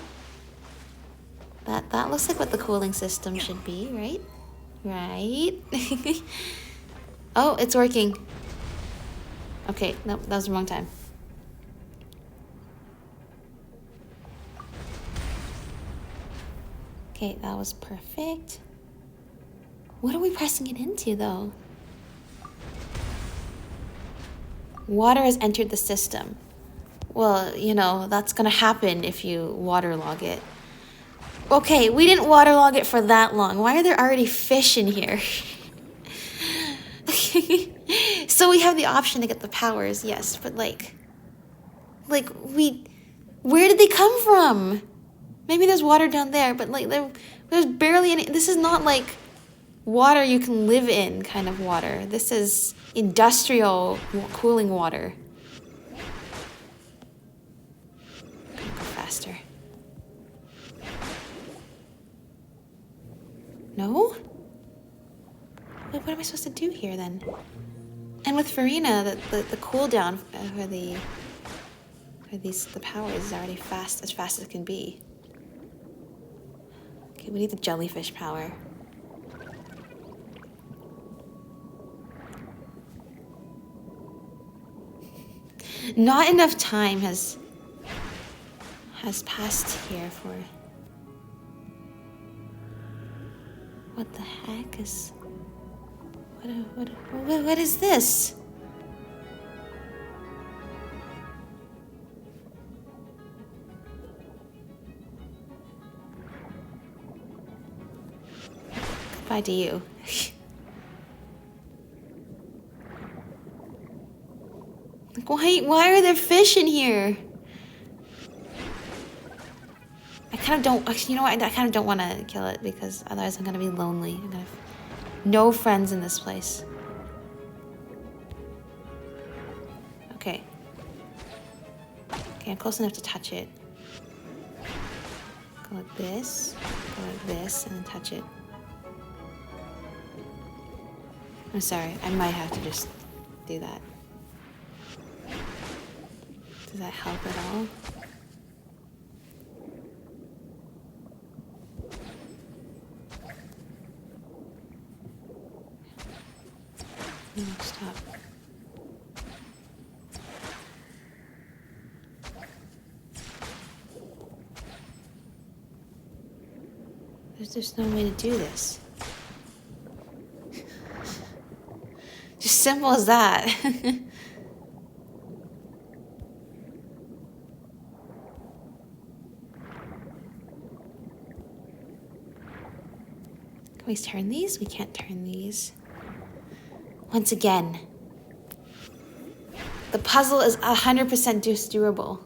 That looks like what the cooling system should be, right? Right? Oh, it's working. Okay, nope, that was the wrong time. Okay, that was perfect. What are we pressing it into, though? Water has entered the system. Well, you know, that's gonna happen if you waterlog it. Okay, we didn't waterlog it for that long. Why are there already fish in here? So we have the option to get the powers, yes, but like where did they come from? Maybe there's water down there, but like there's barely any. This is not like water you can live in kind of water. This is industrial cooling water. Go faster. No? Wait, what am I supposed to do here then? And with Farina, the cooldown for the powers is already as fast as it can be. Okay, we need the jellyfish power. Not enough time has passed here for. What the heck is? What is this? Goodbye to you. Like, why are there fish in here? I kind of don't. Actually, you know what? I kind of don't want to kill it because otherwise I'm gonna be lonely. I'm gonna have no friends in this place. Okay. Okay, I'm close enough to touch it. Go like this, and then touch it. I'm sorry, I might have to just do that. Does that help at all? No, stop. There's no way to do this. Just simple as that. Can we turn these? We can't turn these. Once again, the puzzle is 100% durable.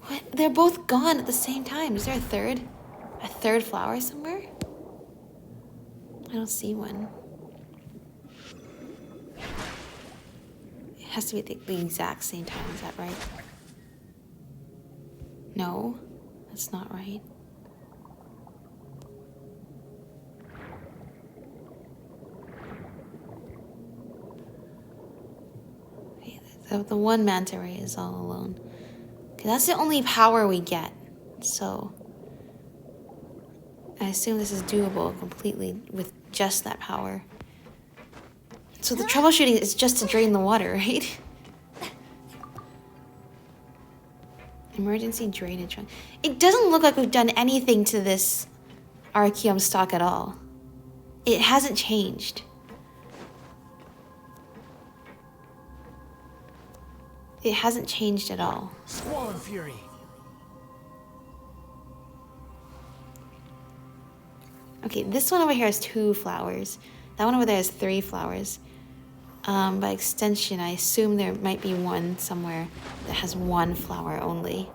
What? They're both gone at the same time. Is there a third? A third flower somewhere? I don't see one. It has to be at the exact same time. Is that right? No, that's not right. The one manta ray is all alone. Okay, that's the only power we get. So I assume this is doable completely with just that power. So the troubleshooting is just to drain the water, right? Emergency drainage. It doesn't look like we've done anything to this Arkhium stock at all. It hasn't changed. It hasn't changed at all. Squall Fury. Okay, this one over here has 2 flowers. That one over there has 3 flowers. By extension, I assume there might be one somewhere that has 1 flower only.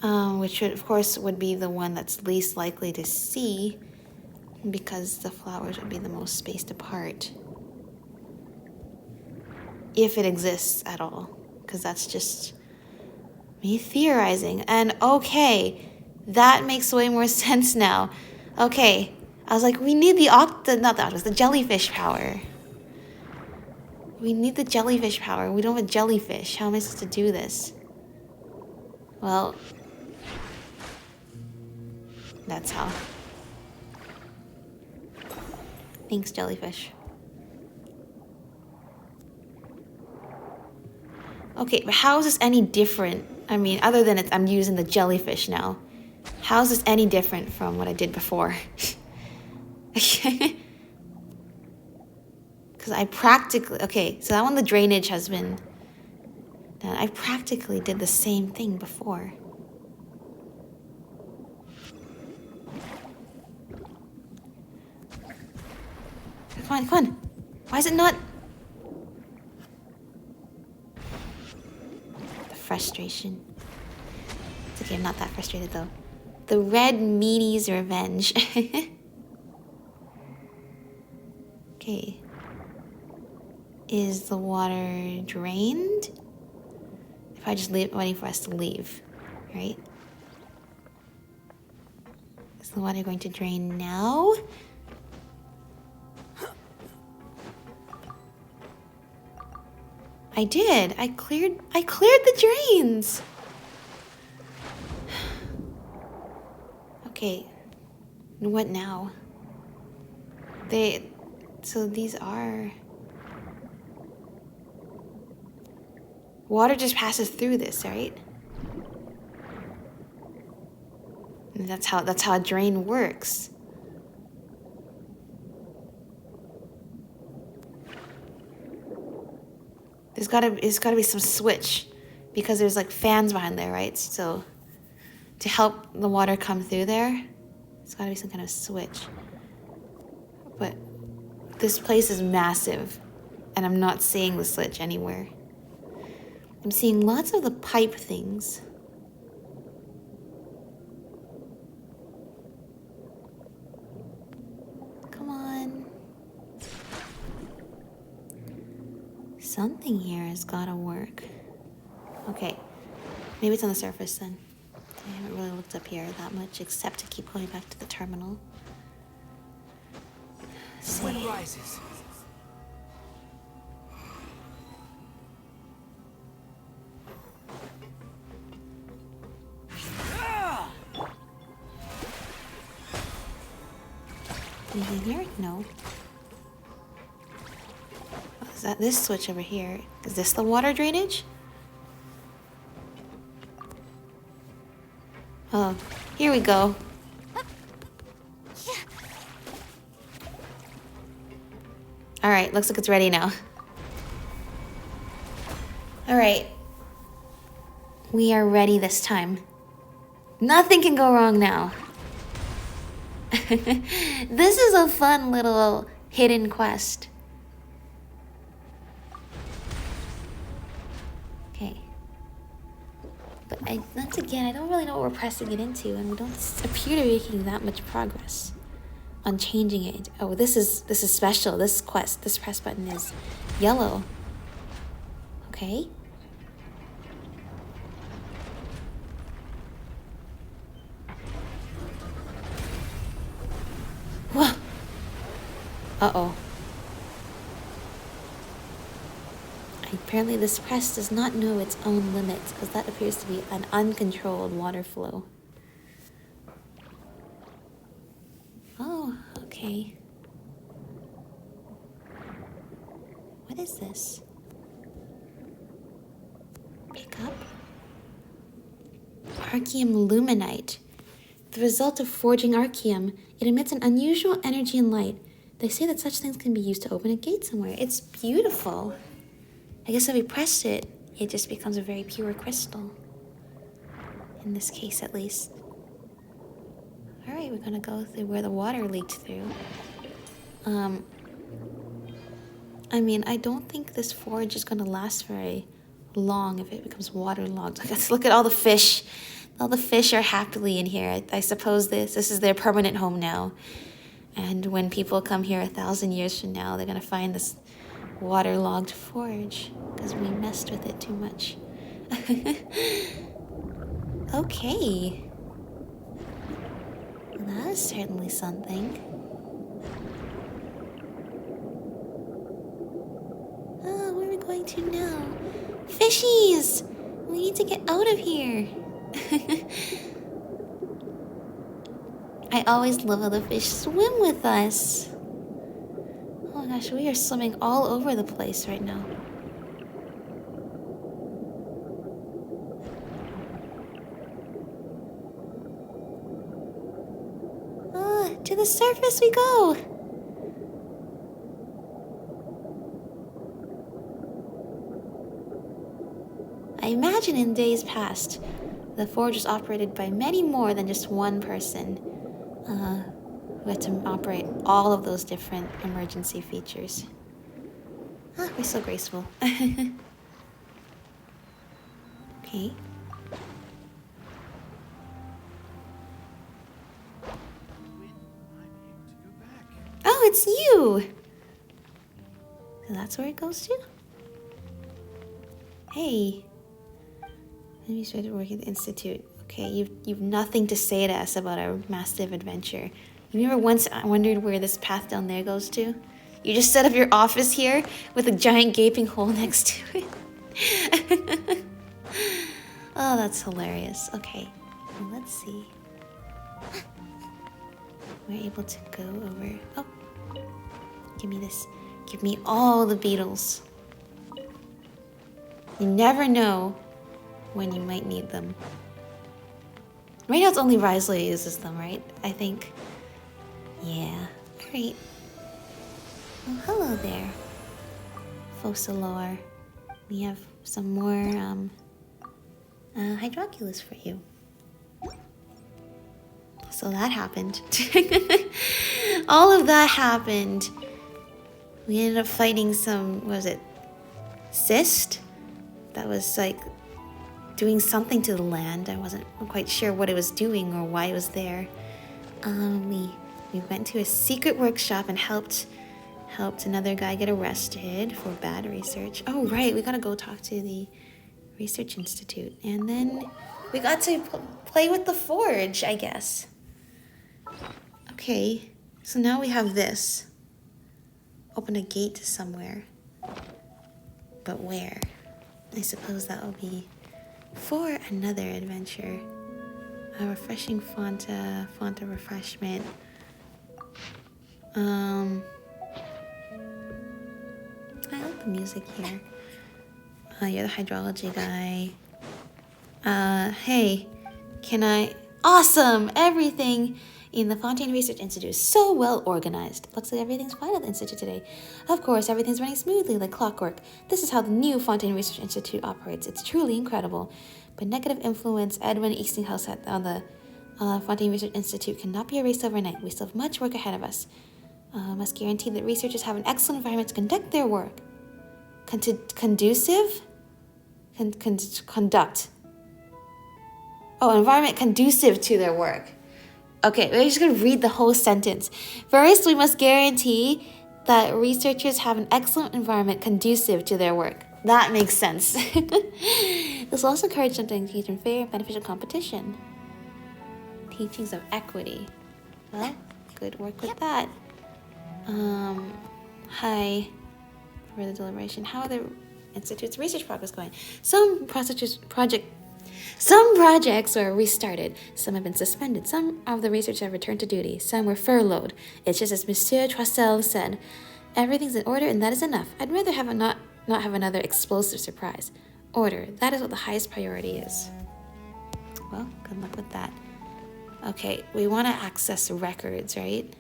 Which would, of course, would be the one that's least likely to see because the flowers would be the most spaced apart. If it exists at all, because that's just me theorizing. And okay, that makes way more sense now. Okay, I was like, we need the jellyfish power. We need the jellyfish power. We don't have a jellyfish. How am I supposed to do this? Well, that's how. Thanks, jellyfish. Okay, but how is this any different? I mean, other than I'm using the jellyfish now. How is this any different from what I did before? Because I practically... Okay, so that one, the drainage has been done. I practically did the same thing before. Come on, come on. Why is it not... The frustration. It's okay, I'm not that frustrated though. The red meanie's revenge. Okay. Is the water drained? If I just waiting for us to leave, right? Is the water going to drain now? I did. I cleared the drains. Okay. What now? So these are... Water just passes through this, right? And that's how a drain works. There's gotta be some switch, because there's like fans behind there, right? So to help the water come through there, there's gotta be some kind of switch. But this place is massive, and I'm not seeing the switch anywhere. I'm seeing lots of the pipe things. Come on. Something here has gotta work. Okay, maybe it's on the surface then. I haven't really looked up here that much, except to keep going back to the terminal. Wind rises. Anything here? No. Oh, is that this switch over here? Is this the water drainage? Oh, here we go. All right, looks like it's ready now. All right. We are ready this time. Nothing can go wrong now. This is a fun little hidden quest. Okay. But once again, I don't really know what we're pressing it into, and we don't appear to be making that much progress on changing it. Oh, this is special. This quest, this press button is yellow. Okay. Whoa. Uh-oh. Apparently this press does not know its own limits, because that appears to be an uncontrolled water flow. Oh, okay. What is this? Pick up. Arkhium luminite. The result of forging Arkhium, it emits an unusual energy and light. They say that such things can be used to open a gate somewhere. It's beautiful. I guess if we press it, it just becomes a very pure crystal. In this case, at least. Alright, we're gonna go through where the water leaked through. I mean, I don't think this forge is gonna last very long if it becomes waterlogged. Let's look at all the fish. All the fish are happily in here. I suppose this is their permanent home now. And when people come here 1,000 years from now, they're gonna find this waterlogged forge because we messed with it too much. Okay. That is certainly something. need to get out of here. I always love how the fish swim with us. Oh my gosh, we are swimming all over the place right now. Ah, to the surface we go. I imagine in days past, the forge was operated by many more than just one person who had to operate all of those different emergency features. Ah, we're so graceful. Okay. Oh, it's you! So that's where it goes to? Hey. Let me start working at the Institute. Okay, you've nothing to say to us about our massive adventure. You never once wondered where this path down there goes to? You just set up your office here with a giant gaping hole next to it. Oh, that's hilarious. Okay, well, let's see. We're able to go over. Oh, give me this. Give me all the beetles. You never know when you might need them. Right now it's only Risley uses them, right? I think. Yeah. Alright. Well, hello there, Focalor. We have some more hydroculus for you. So that happened. All of that happened. We ended up fighting some, what was it? Cyst? That was like doing something to the land. I wasn't quite sure what it was doing or why it was there. We went to a secret workshop and helped another guy get arrested for bad research. Oh right, we gotta go talk to the Research Institute, and then we got to play with the forge, I guess. Okay, so now we have this. Open a gate to somewhere, but where? I suppose that will be for another adventure. A refreshing Fonta refreshment. I like the music here. You're the hydrology guy. Hey, can I... Awesome! Everything in the Fontaine Research Institute is so well organized. Looks like everything's fine at the Institute today. Of course, everything's running smoothly like clockwork. This is how the new Fontaine Research Institute operates. It's truly incredible. But negative influence Edwin Eastinghouse had on the Fontaine Research Institute cannot be erased overnight. We still have much work ahead of us. Must guarantee that researchers have an excellent environment to conduct their work. Conducive? Conduct. Oh, environment conducive to their work. Okay, we're just going to read the whole sentence. First, we must guarantee that researchers have an excellent environment conducive to their work. That makes sense. This will also encourage them to engage in fair and beneficial competition. Teachings of equity. Well, good work with that. Hi. For the deliberation. How are the Institute's research progress going? Some projects were restarted. Some have been suspended. Some of the researchers have returned to duty. Some were furloughed. It's just as Monsieur Troissel said. Everything's in order and that is enough. I'd rather have not have another explosive surprise. Order. That is what the highest priority is. Well, good luck with that. Okay, we want to access records, right?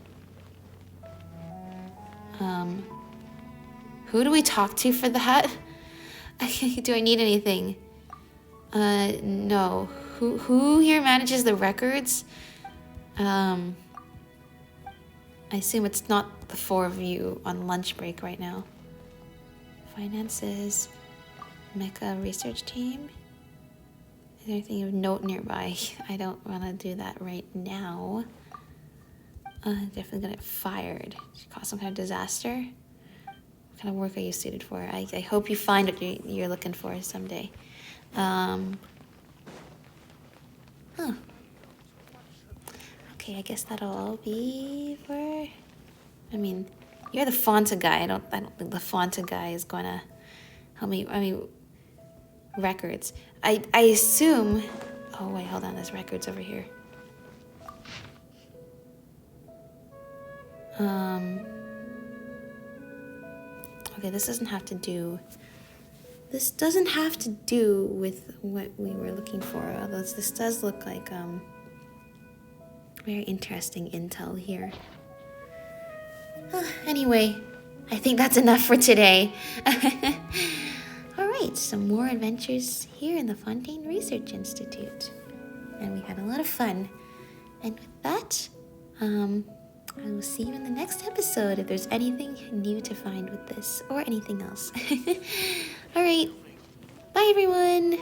Who do we talk to for that? Do I need anything? No. Who here manages the records? I assume it's not the four of you on lunch break right now. Finances. Mecha research team. Is there anything of note nearby? I don't want to do that right now. Definitely gonna get fired. Cause some kind of disaster. What kind of work are you suited for? I hope you find what you're looking for someday. Okay, I guess that'll all be for... I mean, you're the Fonta guy. I don't think the Fonta guy is gonna help me. I mean, records. I assume... Oh, wait, hold on. There's records over here. Okay, this doesn't have to do... This doesn't have to do with what we were looking for, although this does look like very interesting intel here. Anyway, I think that's enough for today. Alright, some more adventures here in the Fontaine Research Institute. And we had a lot of fun. And with that, I will see you in the next episode if there's anything new to find with this or anything else. Alright, bye everyone!